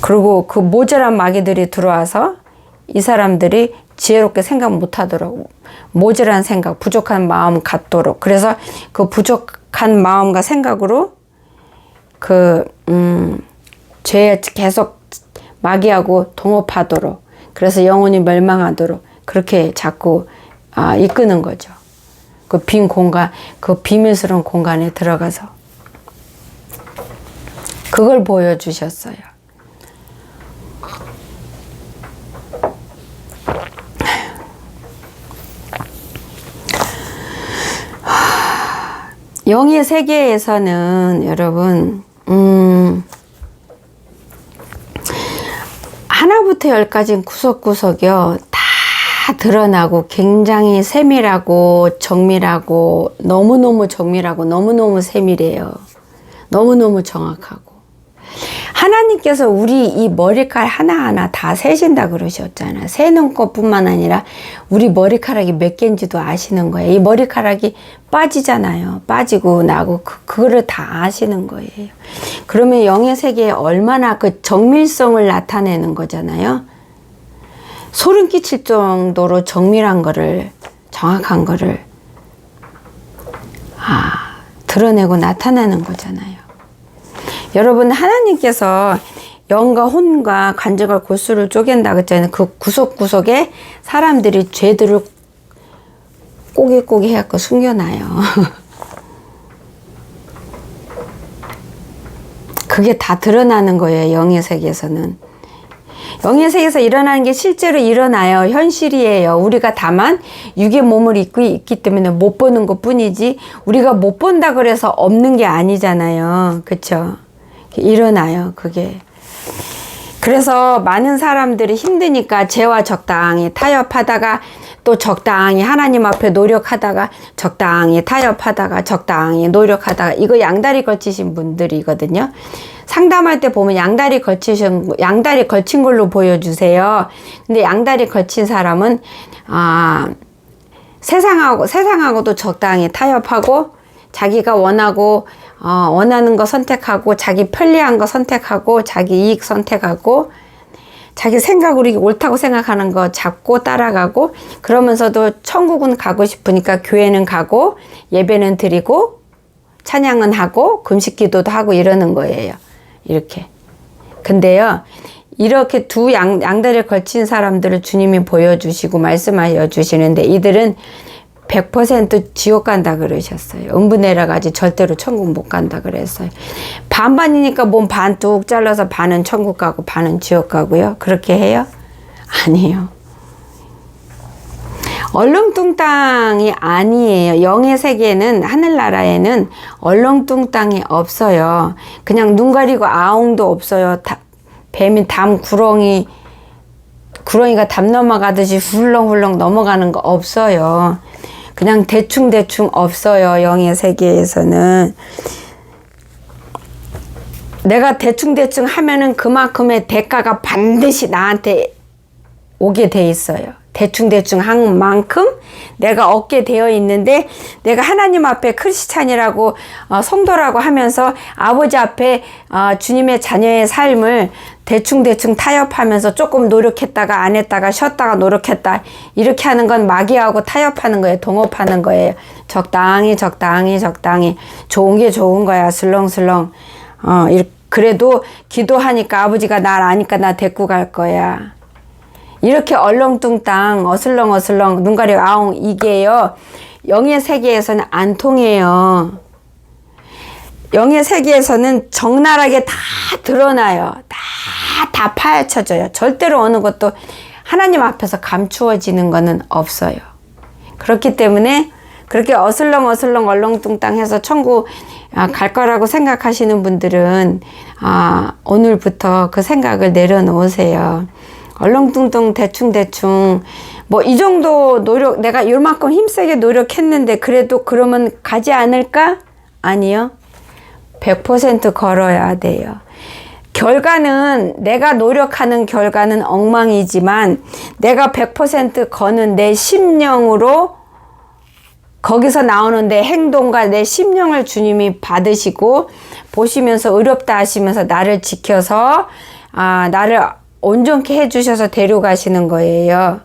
그리고 그 모자란 마귀들이 들어와서 이 사람들이 지혜롭게 생각 못 하도록 모자란 생각, 부족한 마음 갖도록 그래서 그 부족한 마음과 생각으로 죄에 계속 마귀하고 동업하도록 그래서 영혼이 멸망하도록 그렇게 자꾸 이끄는 거죠. 그 빈 공간, 그 비밀스러운 공간에 들어가서 그걸 보여주셨어요. 영의 세계에서는 여러분 하나부터 10까지는 구석구석이요. 다 드러나고 굉장히 세밀하고 정밀하고 너무너무 정밀하고 너무너무 세밀해요. 너무너무 정확하고. 하나님께서 우리 이 머리카락 하나하나 다 세신다 그러셨잖아요. 세는 것뿐만 아니라 우리 머리카락이 몇 개인지도 아시는 거예요. 이 머리카락이 빠지잖아요. 빠지고 나고 그거를 다 아시는 거예요. 그러면 영의 세계에 얼마나 그 정밀성을 나타내는 거잖아요. 소름 끼칠 정도로 정밀한 거를, 정확한 거를 드러내고 나타내는 거잖아요. 여러분, 하나님께서 영과 혼과 관절과 골수를 쪼갠다 그랬잖아요. 그 구석구석에 사람들이 죄들을 꼬깃꼬깃 해갖고 숨겨놔요. 그게 다 드러나는 거예요. 영의 세계에서는. 영의 세계에서 일어나는 게 실제로 일어나요. 현실이에요. 우리가 다만 육의 몸을 입고 있기 때문에 못 보는 것 뿐이지, 우리가 못 본다 그래서 없는 게 아니잖아요. 그쵸? 일어나요. 그게. 그래서 많은 사람들이 힘드니까 죄와 적당히 타협하다가 또 적당히 하나님 앞에 노력하다가 적당히 타협하다가 적당히 노력하다가, 이거 양다리 걸치신 분들이거든요. 상담할 때 보면 양다리 걸친 걸로 보여주세요. 근데 양다리 걸친 사람은 세상하고도 적당히 타협하고, 자기가 원하는 거 선택하고, 자기 편리한 거 선택하고, 자기 이익 선택하고, 자기 생각으로 옳다고 생각하는 거 잡고 따라가고, 그러면서도 천국은 가고 싶으니까 교회는 가고, 예배는 드리고, 찬양은 하고, 금식 기도도 하고 이러는 거예요. 이렇게. 근데요, 이렇게 두 양다리를 걸친 사람들을 주님이 보여주시고 말씀하여 주시는데, 이들은 100% 지옥 간다 그러셨어요. 음부내라 가지 절대로 천국 못 간다 그랬어요. 반반이니까 몸 반 뚝 잘라서 반은 천국 가고 반은 지옥 가고요. 그렇게 해요? 아니에요. 얼렁뚱땅이 아니에요. 영의 세계는, 하늘나라에는 얼렁뚱땅이 없어요. 그냥 눈 가리고 아웅도 없어요. 뱀이 구렁이가 담 넘어가듯이 훌렁훌렁 넘어가는 거 없어요. 그냥 대충대충 없어요. 영의 세계에서는. 내가 대충대충 하면은 그만큼의 대가가 반드시 나한테 오게 돼 있어요. 대충대충 한 만큼 내가 얻게 되어 있는데, 내가 하나님 앞에 크리스찬이라고 성도라고 하면서 아버지 앞에 주님의 자녀의 삶을 대충대충 타협하면서 조금 노력했다가 안 했다가 쉬었다가 노력했다, 이렇게 하는 건 마귀하고 타협하는 거예요. 동업하는 거예요. 적당히 좋은 게 좋은 거야. 슬렁슬렁. 그래도 기도하니까 아버지가 날 아니까 나 데리고 갈 거야. 이렇게 얼렁뚱땅 어슬렁어슬렁 눈 가리고 아웅, 이게요, 영의 세계에서는 안 통해요. 영의 세계에서는 적나라하게 다 드러나요. 다 파헤쳐져요. 절대로 어느 것도 하나님 앞에서 감추어지는 거는 없어요. 그렇기 때문에 그렇게 어슬렁어슬렁 얼렁뚱땅 해서 천국 갈 거라고 생각하시는 분들은 오늘부터 그 생각을 내려놓으세요. 얼렁뚱땅 대충대충 뭐 이 정도 노력, 내가 요만큼 힘세게 노력했는데 그래도 그러면 가지 않을까? 아니요. 100% 걸어야 돼요. 결과는, 내가 노력하는 결과는 엉망이지만 내가 100% 거는 내 심령으로, 거기서 나오는 내 행동과 내 심령을 주님이 받으시고 보시면서 의롭다 하시면서 나를 지켜서 나를 온전케 해주셔서 데려가시는 거예요.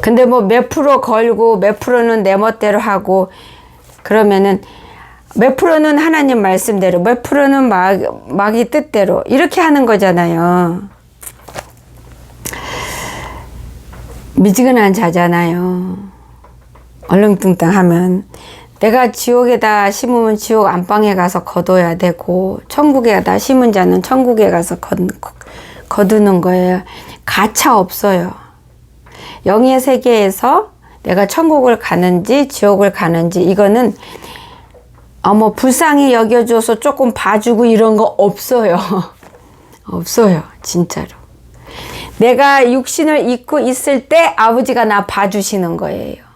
근데 뭐 몇 프로 걸고 몇 프로는 내 멋대로 하고 그러면은, 몇 프로는 하나님 말씀대로, 몇 프로는 마귀 뜻대로 이렇게 하는 거잖아요. 미지근한 자잖아요. 얼렁뚱땅 하면. 내가 지옥에다 심으면 지옥 안방에 가서 거둬야 되고, 천국에다 심은 자는 천국에 가서 거두는 거예요. 가차 없어요. 영의 세계에서 내가 천국을 가는지 지옥을 가는지, 이거는 뭐 불쌍히 여겨줘서 조금 봐주고 이런 거 없어요. 없어요. 진짜로. 내가 육신을 입고 있을 때 아버지가 나 봐주시는 거예요.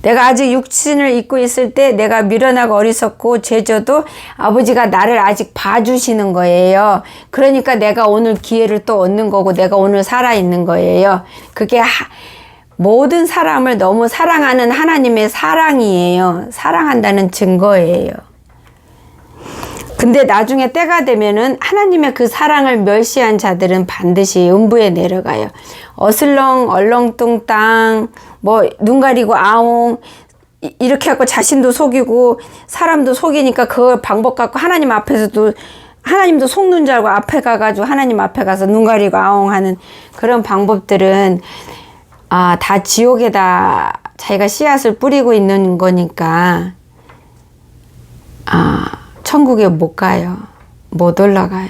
내가 아직 육신을 입고 있을 때 내가 미련하고 어리석고 죄져도 아버지가 나를 아직 봐주시는 거예요. 그러니까 내가 오늘 기회를 또 얻는 거고 내가 오늘 살아있는 거예요. 그게 모든 사람을 너무 사랑하는 하나님의 사랑이에요. 사랑한다는 증거예요. 근데 나중에 때가 되면은 하나님의 그 사랑을 멸시한 자들은 반드시 음부에 내려가요. 어슬렁 얼렁뚱땅 뭐 눈 가리고 아웅 이렇게 하고 자신도 속이고 사람도 속이니까 그 방법 갖고 하나님 앞에서도 하나님도 속는 줄 알고 앞에 가가지고 하나님 앞에 가서 눈 가리고 아웅 하는 그런 방법들은 다 지옥에다 자기가 씨앗을 뿌리고 있는 거니까 천국에 못 가요. 못 올라가요.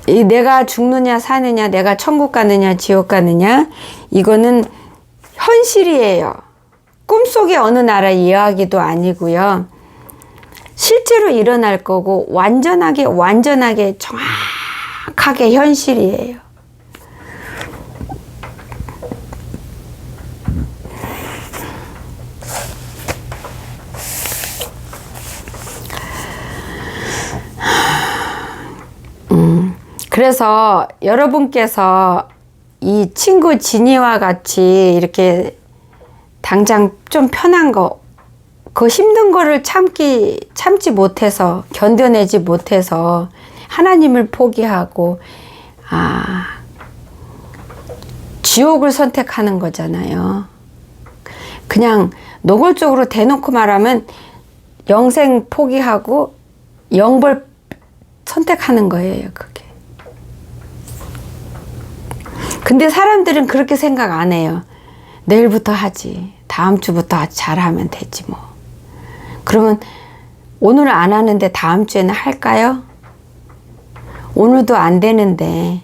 이 내가 죽느냐 사느냐, 내가 천국 가느냐 지옥 가느냐, 이거는 현실이에요. 꿈속의 어느 나라 이야기도 아니고요. 실제로 일어날 거고 완전하게 정확하게 현실이에요. 그래서 여러분께서 이 친구 진이와 같이 이렇게 당장 좀 편한 거, 그 힘든 거를 참지 못해서, 견뎌내지 못해서 하나님을 포기하고 지옥을 선택하는 거잖아요. 그냥 노골적으로 대놓고 말하면 영생 포기하고 영벌 선택하는 거예요, 그게. 근데 사람들은 그렇게 생각 안 해요. 내일부터 하지. 다음 주부터 잘하면 되지 뭐. 그러면 오늘 안 하는데 다음 주에는 할까요? 오늘도 안 되는데,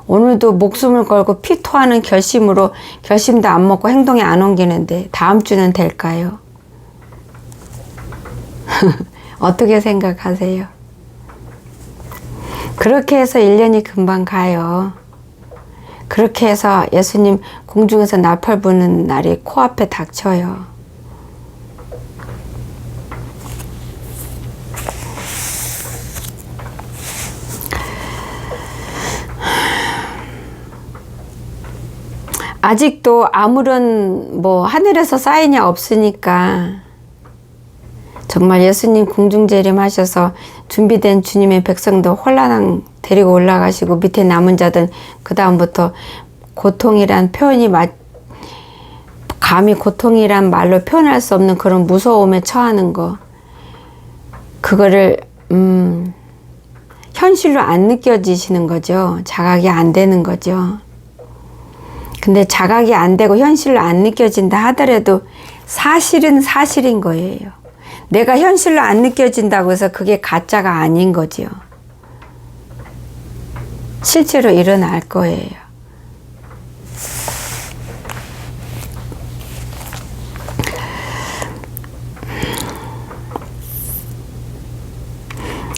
오늘도 목숨을 걸고 피토하는 결심으로 결심도 안 먹고 행동에 안 옮기는데 다음 주는 될까요? 어떻게 생각하세요? 그렇게 해서 1년이 금방 가요. 그렇게 해서 예수님 공중에서 나팔 부는 날이 코앞에 닥쳐요. 아직도 아무런 하늘에서 사인이 없으니까 정말 예수님 공중재림하셔서 준비된 주님의 백성도 홀라당 데리고 올라가시고 밑에 남은 자들은 그 다음부터 고통이란 표현이 감히 고통이란 말로 표현할 수 없는 그런 무서움에 처하는 거, 그거를 현실로 안 느껴지시는 거죠. 자각이 안 되는 거죠. 근데 자각이 안 되고 현실로 안 느껴진다 하더라도 사실은 사실인 거예요. 내가 현실로 안 느껴진다고 해서 그게 가짜가 아닌 거죠. 실제로 일어날 거예요.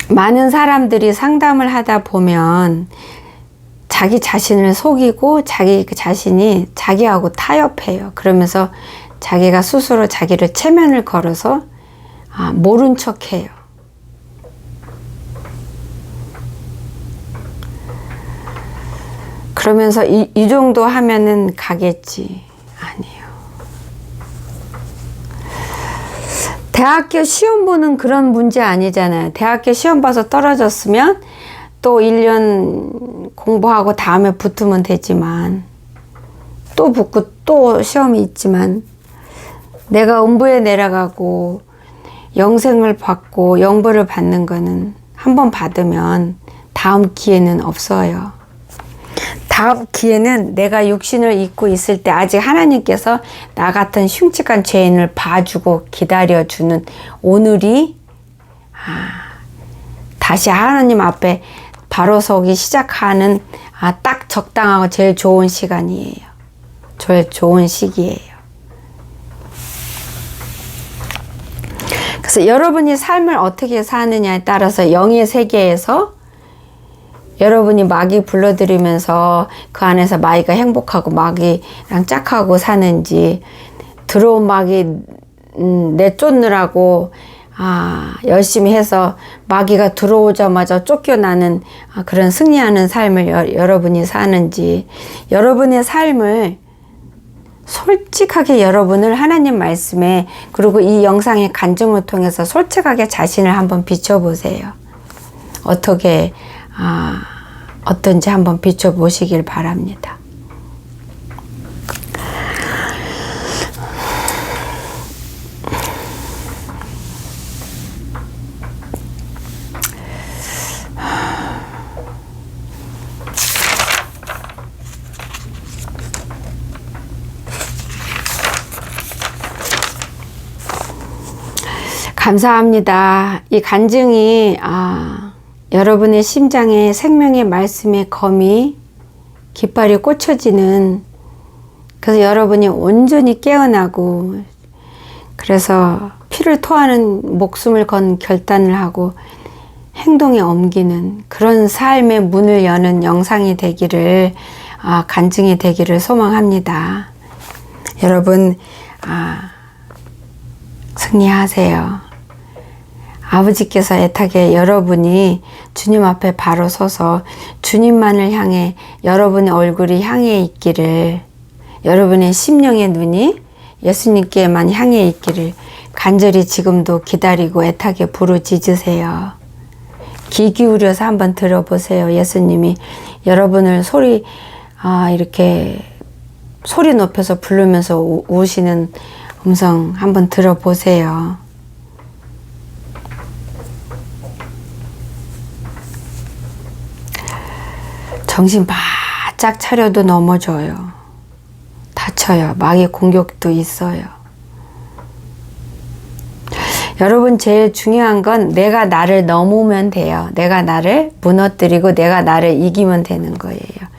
많은 사람들이 상담을 하다 보면 자기 자신을 속이고 자기 자신이 자기하고 타협해요. 그러면서 자기가 스스로 자기를 체면을 걸어서 모른 척해요. 그러면서 이 정도 하면은 가겠지. 아니에요. 대학교 시험 보는 그런 문제 아니잖아요. 대학교 시험 봐서 떨어졌으면 또 1년 공부하고 다음에 붙으면 되지만, 또 붙고 또 시험이 있지만, 내가 음부에 내려가고 영생을 받고 영벌을 받는 거는 한 번 받으면 다음 기회는 없어요. 다음 기회는 내가 육신을 입고 있을 때 아직 하나님께서 나 같은 흉측한 죄인을 봐주고 기다려주는 오늘이 다시 하나님 앞에 바로 서기 시작하는 딱 적당하고 제일 좋은 시간이에요. 제일 좋은 시기예요. 그래서 여러분이 삶을 어떻게 사느냐에 따라서 영의 세계에서 여러분이 마귀 불러들이면서 그 안에서 마귀가 행복하고 마귀랑 짝하고 사는지, 들어온 마귀 내쫓느라고 열심히 해서 마귀가 들어오자마자 쫓겨나는 그런 승리하는 삶을 여러분이 사는지, 여러분의 삶을 솔직하게 여러분을 하나님 말씀에 그리고 이 영상의 간증을 통해서 솔직하게 자신을 한번 비춰보세요. 어떻게 어떤지 한번 비춰보시길 바랍니다. 감사합니다. 이 간증이 여러분의 심장에 생명의 말씀의 검이 깃발이 꽂혀지는, 그래서 여러분이 온전히 깨어나고 그래서 피를 토하는 목숨을 건 결단을 하고 행동에 옮기는 그런 삶의 문을 여는 영상이 되기를, 간증이 되기를 소망합니다. 여러분 승리하세요. 아버지께서 애타게 여러분이 주님 앞에 바로 서서 주님만을 향해 여러분의 얼굴이 향해 있기를, 여러분의 심령의 눈이 예수님께만 향해 있기를 간절히 지금도 기다리고 애타게 부르짖으세요. 귀 기울여서 한번 들어보세요. 예수님이 여러분을 이렇게 소리 높여서 부르면서 우시는 음성 한번 들어보세요. 정신 바짝 차려도 넘어져요. 다쳐요. 마귀 공격도 있어요. 여러분 제일 중요한 건 내가 나를 넘으면 돼요. 내가 나를 무너뜨리고 내가 나를 이기면 되는 거예요.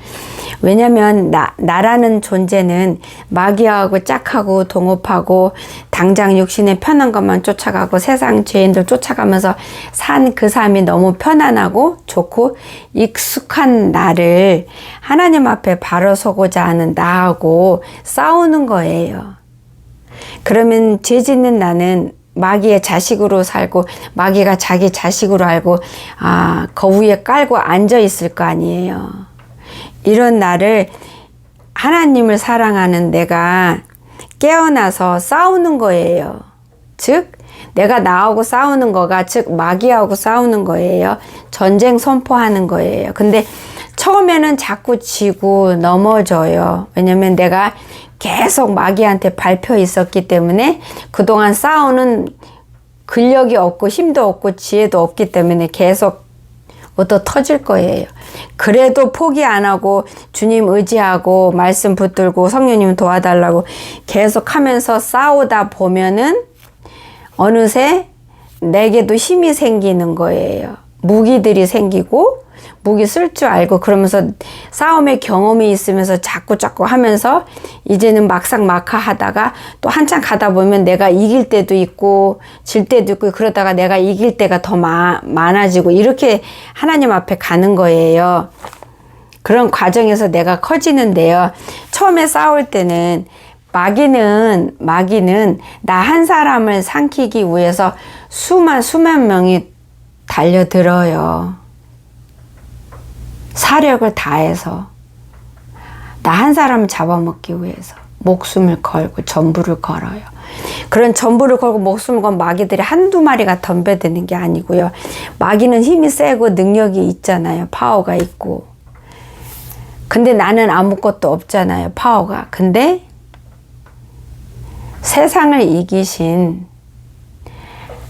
왜냐면 나라는 존재는 마귀하고 짝하고 동업하고 당장 육신의 편한 것만 쫓아가고 세상 죄인들 쫓아가면서 산 그 삶이 너무 편안하고 좋고 익숙한 나를 하나님 앞에 바로 서고자 하는 나하고 싸우는 거예요. 그러면 죄 짓는 나는 마귀의 자식으로 살고 마귀가 자기 자식으로 알고 거위에 깔고 앉아 있을 거 아니에요. 이런 나를 하나님을 사랑하는 내가 깨어나서 싸우는 거예요. 즉 내가 나하고 싸우는 거가 즉 마귀하고 싸우는 거예요. 전쟁 선포하는 거예요. 근데 처음에는 자꾸 지고 넘어져요. 왜냐면 내가 계속 마귀한테 밟혀 있었기 때문에 그동안 싸우는 근력이 없고 힘도 없고 지혜도 없기 때문에 계속 얻어 터질 거예요. 그래도 포기 안 하고 주님 의지하고 말씀 붙들고 성령님 도와달라고 계속 하면서 싸우다 보면은 어느새 내게도 힘이 생기는 거예요. 무기들이 생기고 무기 쓸 줄 알고 그러면서 싸움의 경험이 있으면서 자꾸 하면서 이제는 막상막하 하다가 또 한참 가다 보면 내가 이길 때도 있고 질 때도 있고 그러다가 내가 이길 때가 더 많아지고 이렇게 하나님 앞에 가는 거예요. 그런 과정에서 내가 커지는데요. 처음에 싸울 때는 마귀는 나 한 사람을 삼키기 위해서 수만 명이 달려들어요. 사력을 다해서 나 한 사람을 잡아먹기 위해서 목숨을 걸고 전부를 걸어요. 그런 전부를 걸고 목숨을 건 마귀들이 한두 마리가 덤벼드는 게 아니고요. 마귀는 힘이 세고 능력이 있잖아요. 파워가 있고. 근데 나는 아무것도 없잖아요. 파워가. 근데 세상을 이기신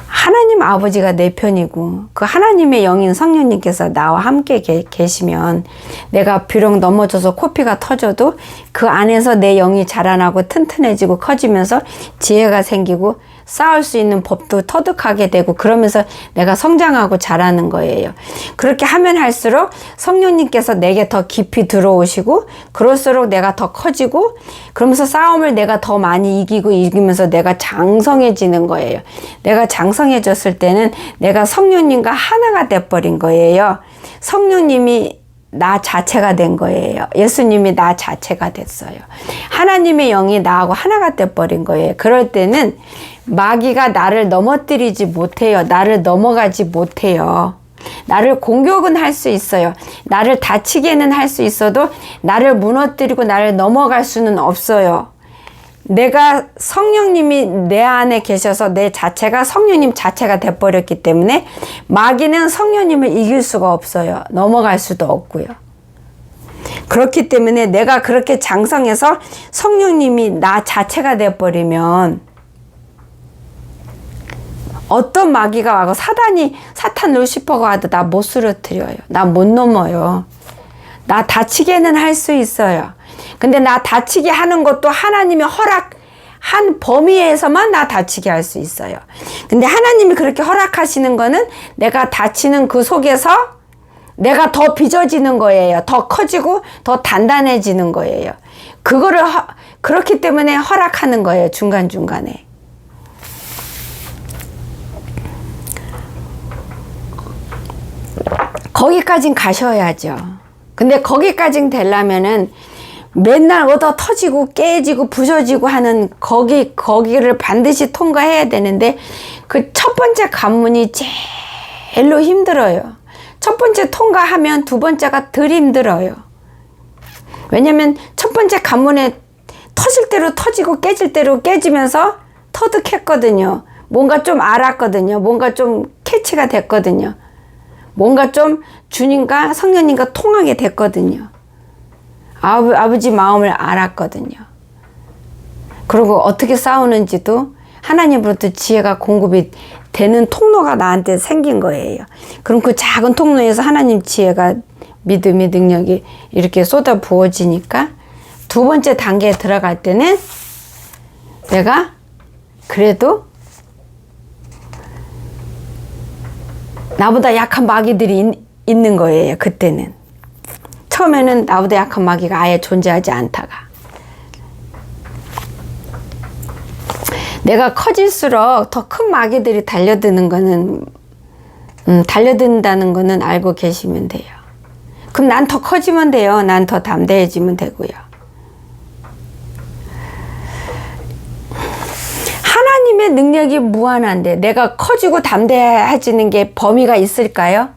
하나님 아버지가 내 편이고 그 하나님의 영인 성령님께서 나와 함께 계시면 내가 비록 넘어져서 코피가 터져도 그 안에서 내 영이 자라나고 튼튼해지고 커지면서 지혜가 생기고 싸울 수 있는 법도 터득하게 되고 그러면서 내가 성장하고 자라는 거예요. 그렇게 하면 할수록 성령님께서 내게 더 깊이 들어오시고 그럴수록 내가 더 커지고 그러면서 싸움을 내가 더 많이 이기면서 내가 장성해지는 거예요. 내가 장성해졌을 때는 내가 성령님과 하나가 돼버린 거예요. 성령님이 나 자체가 된 거예요. 예수님이 나 자체가 됐어요. 하나님의 영이 나하고 하나가 돼버린 거예요. 그럴 때는 마귀가 나를 넘어뜨리지 못해요. 나를 넘어가지 못해요. 나를 공격은 할 수 있어요. 나를 다치게는 할 수 있어도 나를 무너뜨리고 나를 넘어갈 수는 없어요. 내가 성령님이 내 안에 계셔서 내 자체가 성령님 자체가 돼버렸기 때문에 마귀는 성령님을 이길 수가 없어요. 넘어갈 수도 없고요. 그렇기 때문에 내가 그렇게 장성해서 성령님이 나 자체가 돼버리면 어떤 마귀가 와서 사탄 루시퍼가 와도 나 못 쓰러뜨려요. 나 못 넘어요. 나 다치게는 할 수 있어요. 근데 나 다치게 하는 것도 하나님이 허락한 범위에서만 나 다치게 할 수 있어요. 근데 하나님이 그렇게 허락하시는 거는 내가 다치는 그 속에서 내가 더 빚어지는 거예요. 더 커지고 더 단단해지는 거예요. 그거를 그렇기 때문에 허락하는 거예요. 중간중간에. 거기까진 가셔야죠. 근데 거기까진 되려면은 맨날 얻어 터지고 깨지고 부서지고 하는 거기를 반드시 통과해야 되는데 그 첫 번째 관문이 제일로 힘들어요. 첫 번째 통과하면 두 번째가 덜 힘들어요. 왜냐면 첫 번째 관문에 터질 대로 터지고 깨질 대로 깨지면서 터득했거든요. 뭔가 좀 알았거든요. 뭔가 좀 캐치가 됐거든요. 뭔가 좀 주님과 성령님과 통하게 됐거든요. 아버지 마음을 알았거든요. 그리고 어떻게 싸우는지도 하나님으로부터 지혜가 공급이 되는 통로가 나한테 생긴 거예요. 그럼 그 작은 통로에서 하나님 지혜가 믿음의 능력이 이렇게 쏟아 부어지니까 두 번째 단계에 들어갈 때는 내가 그래도 나보다 약한 마귀들이 있는 거예요. 그때는. 처음에는 나보다 약한 마귀가 아예 존재하지 않다가 내가 커질수록 더 큰 마귀들이 달려드는 거는 달려든다는 거는 알고 계시면 돼요. 그럼 난 더 커지면 돼요. 난 더 담대해지면 되고요. 하나님의 능력이 무한한데 내가 커지고 담대해지는 게 범위가 있을까요?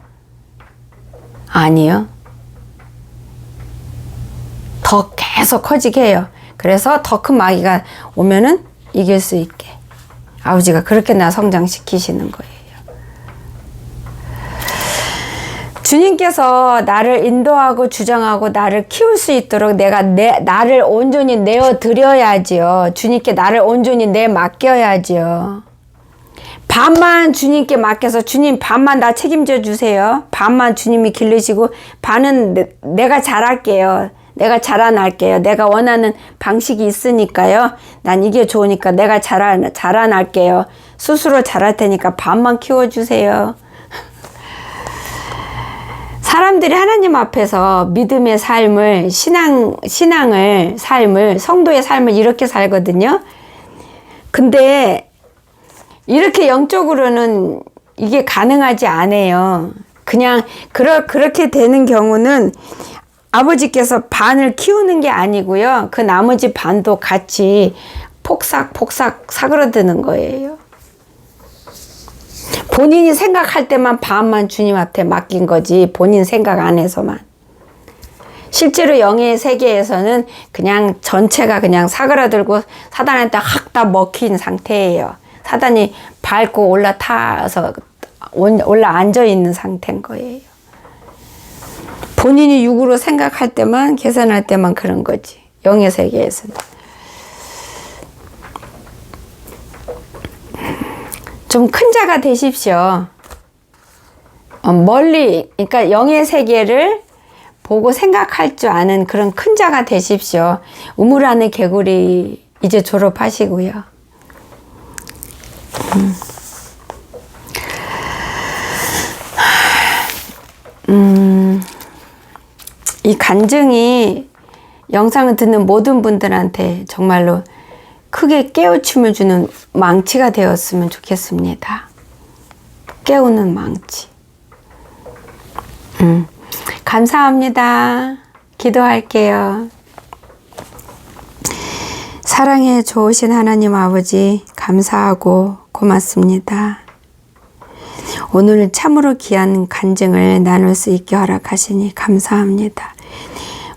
아니요. 더 계속 커지게 해요. 그래서 더 큰 마귀가 오면은 이길 수 있게 아버지가 그렇게 나 성장시키시는 거예요. 주님께서 나를 인도하고 주장하고 나를 키울 수 있도록 내가 나를 온전히 내어드려야지요. 주님께 나를 온전히 맡겨야지요. 반만 주님께 맡겨서 주님 반만 나 책임져 주세요. 반만 주님이 기르시고 반은 내가 잘할게요. 내가 자라날게요. 내가 원하는 방식이 있으니까요. 난 이게 좋으니까 내가 자라날게요. 스스로 잘할 테니까 반만 키워주세요. 사람들이 하나님 앞에서 믿음의 삶을, 삶을, 성도의 삶을 이렇게 살거든요. 근데 이렇게 영적으로는 이게 가능하지 않아요. 그냥 그렇게 되는 경우는 아버지께서 반을 키우는 게 아니고요. 그 나머지 반도 같이 폭삭폭삭 사그러드는 거예요. 본인이 생각할 때만 반만 주님한테 맡긴 거지 본인 생각 안에서만. 실제로 영의 세계에서는 그냥 전체가 그냥 사그라들고 사단한테 확 다 먹힌 상태예요. 사단이 밟고 올라타서 올라앉아 있는 상태인 거예요. 본인이 육으로 생각할 때만 계산할 때만 그런 거지. 영의 세계에서는. 좀 큰 자가 되십시오. 멀리 그러니까 영의 세계를 보고 생각할 줄 아는 그런 큰 자가 되십시오. 우물 안의 개구리 이제 졸업하시고요. 이 간증이 영상을 듣는 모든 분들한테 정말로 크게 깨우침을 주는 망치가 되었으면 좋겠습니다. 깨우는 망치. 감사합니다. 기도할게요. 사랑에 좋으신 하나님 아버지 감사하고 고맙습니다. 오늘 참으로 귀한 간증을 나눌 수 있게 허락하시니 감사합니다.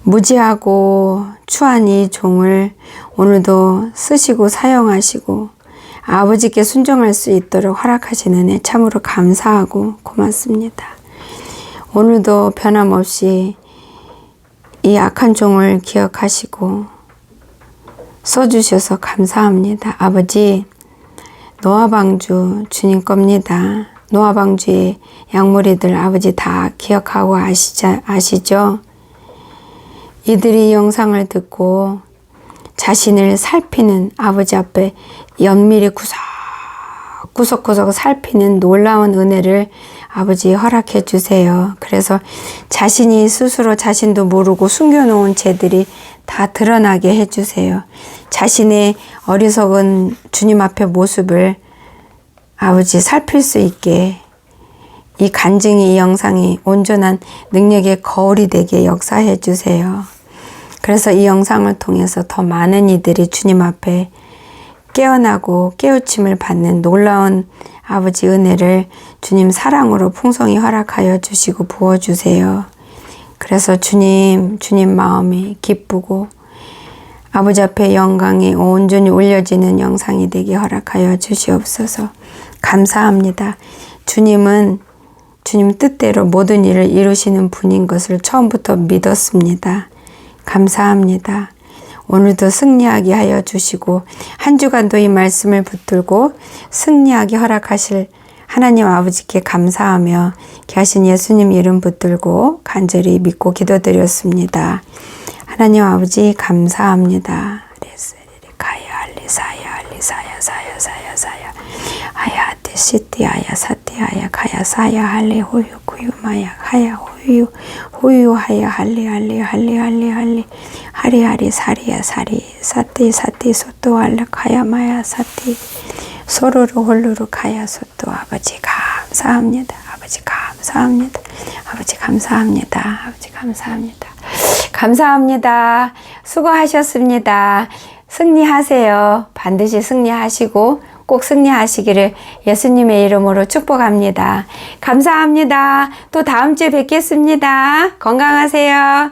무지하고 추한 이 종을 오늘도 쓰시고 사용하시고 아버지께 순종할 수 있도록 허락하신 은혜 참으로 감사하고 고맙습니다. 오늘도 변함없이 이 악한 종을 기억하시고 써주셔서 감사합니다. 아버지, 노아방주 주님 겁니다. 노아방주의 양무리들 아버지 다 기억하고 아시죠? 이들이 이 영상을 듣고 자신을 살피는 아버지 앞에 연밀히 구석구석 살피는 놀라운 은혜를 아버지 허락해 주세요. 그래서 자신이 스스로 자신도 모르고 숨겨놓은 죄들이 다 드러나게 해주세요. 자신의 어리석은 주님 앞의 모습을 아버지 살필 수 있게 이 간증이 이 영상이 온전한 능력의 거울이 되게 역사해 주세요. 그래서 이 영상을 통해서 더 많은 이들이 주님 앞에 깨어나고 깨우침을 받는 놀라운 아버지 은혜를 주님 사랑으로 풍성히 허락하여 주시고 부어주세요. 그래서 주님 마음이 기쁘고 아버지 앞에 영광이 온전히 올려지는 영상이 되게 허락하여 주시옵소서. 감사합니다. 주님은 주님 뜻대로 모든 일을 이루시는 분인 것을 처음부터 믿었습니다. 감사합니다. 오늘도 승리하게 하여 주시고 한 주간도 이 말씀을 붙들고 승리하게 허락하실 하나님 아버지께 감사하며 계신 예수님 이름 붙들고 간절히 믿고 기도드렸습니다. 하나님 아버지 감사합니다. 아야 데시티아야 사티아야 가야 사야 할레 호유 구유마야 하야 호유 하야 할레 하리 사리야 사리 사티 소또 할레 가야 마야 사티 소로로 홀로로 가야 소또 아버지 감사합니다. 아버지 감사합니다. 아버지 감사합니다. 아버지 감사합니다. 감사합니다. 수고하셨습니다. 승리하세요. 반드시 승리하시고 꼭 승리하시기를 예수님의 이름으로 축복합니다. 감사합니다. 또 다음 주에 뵙겠습니다. 건강하세요.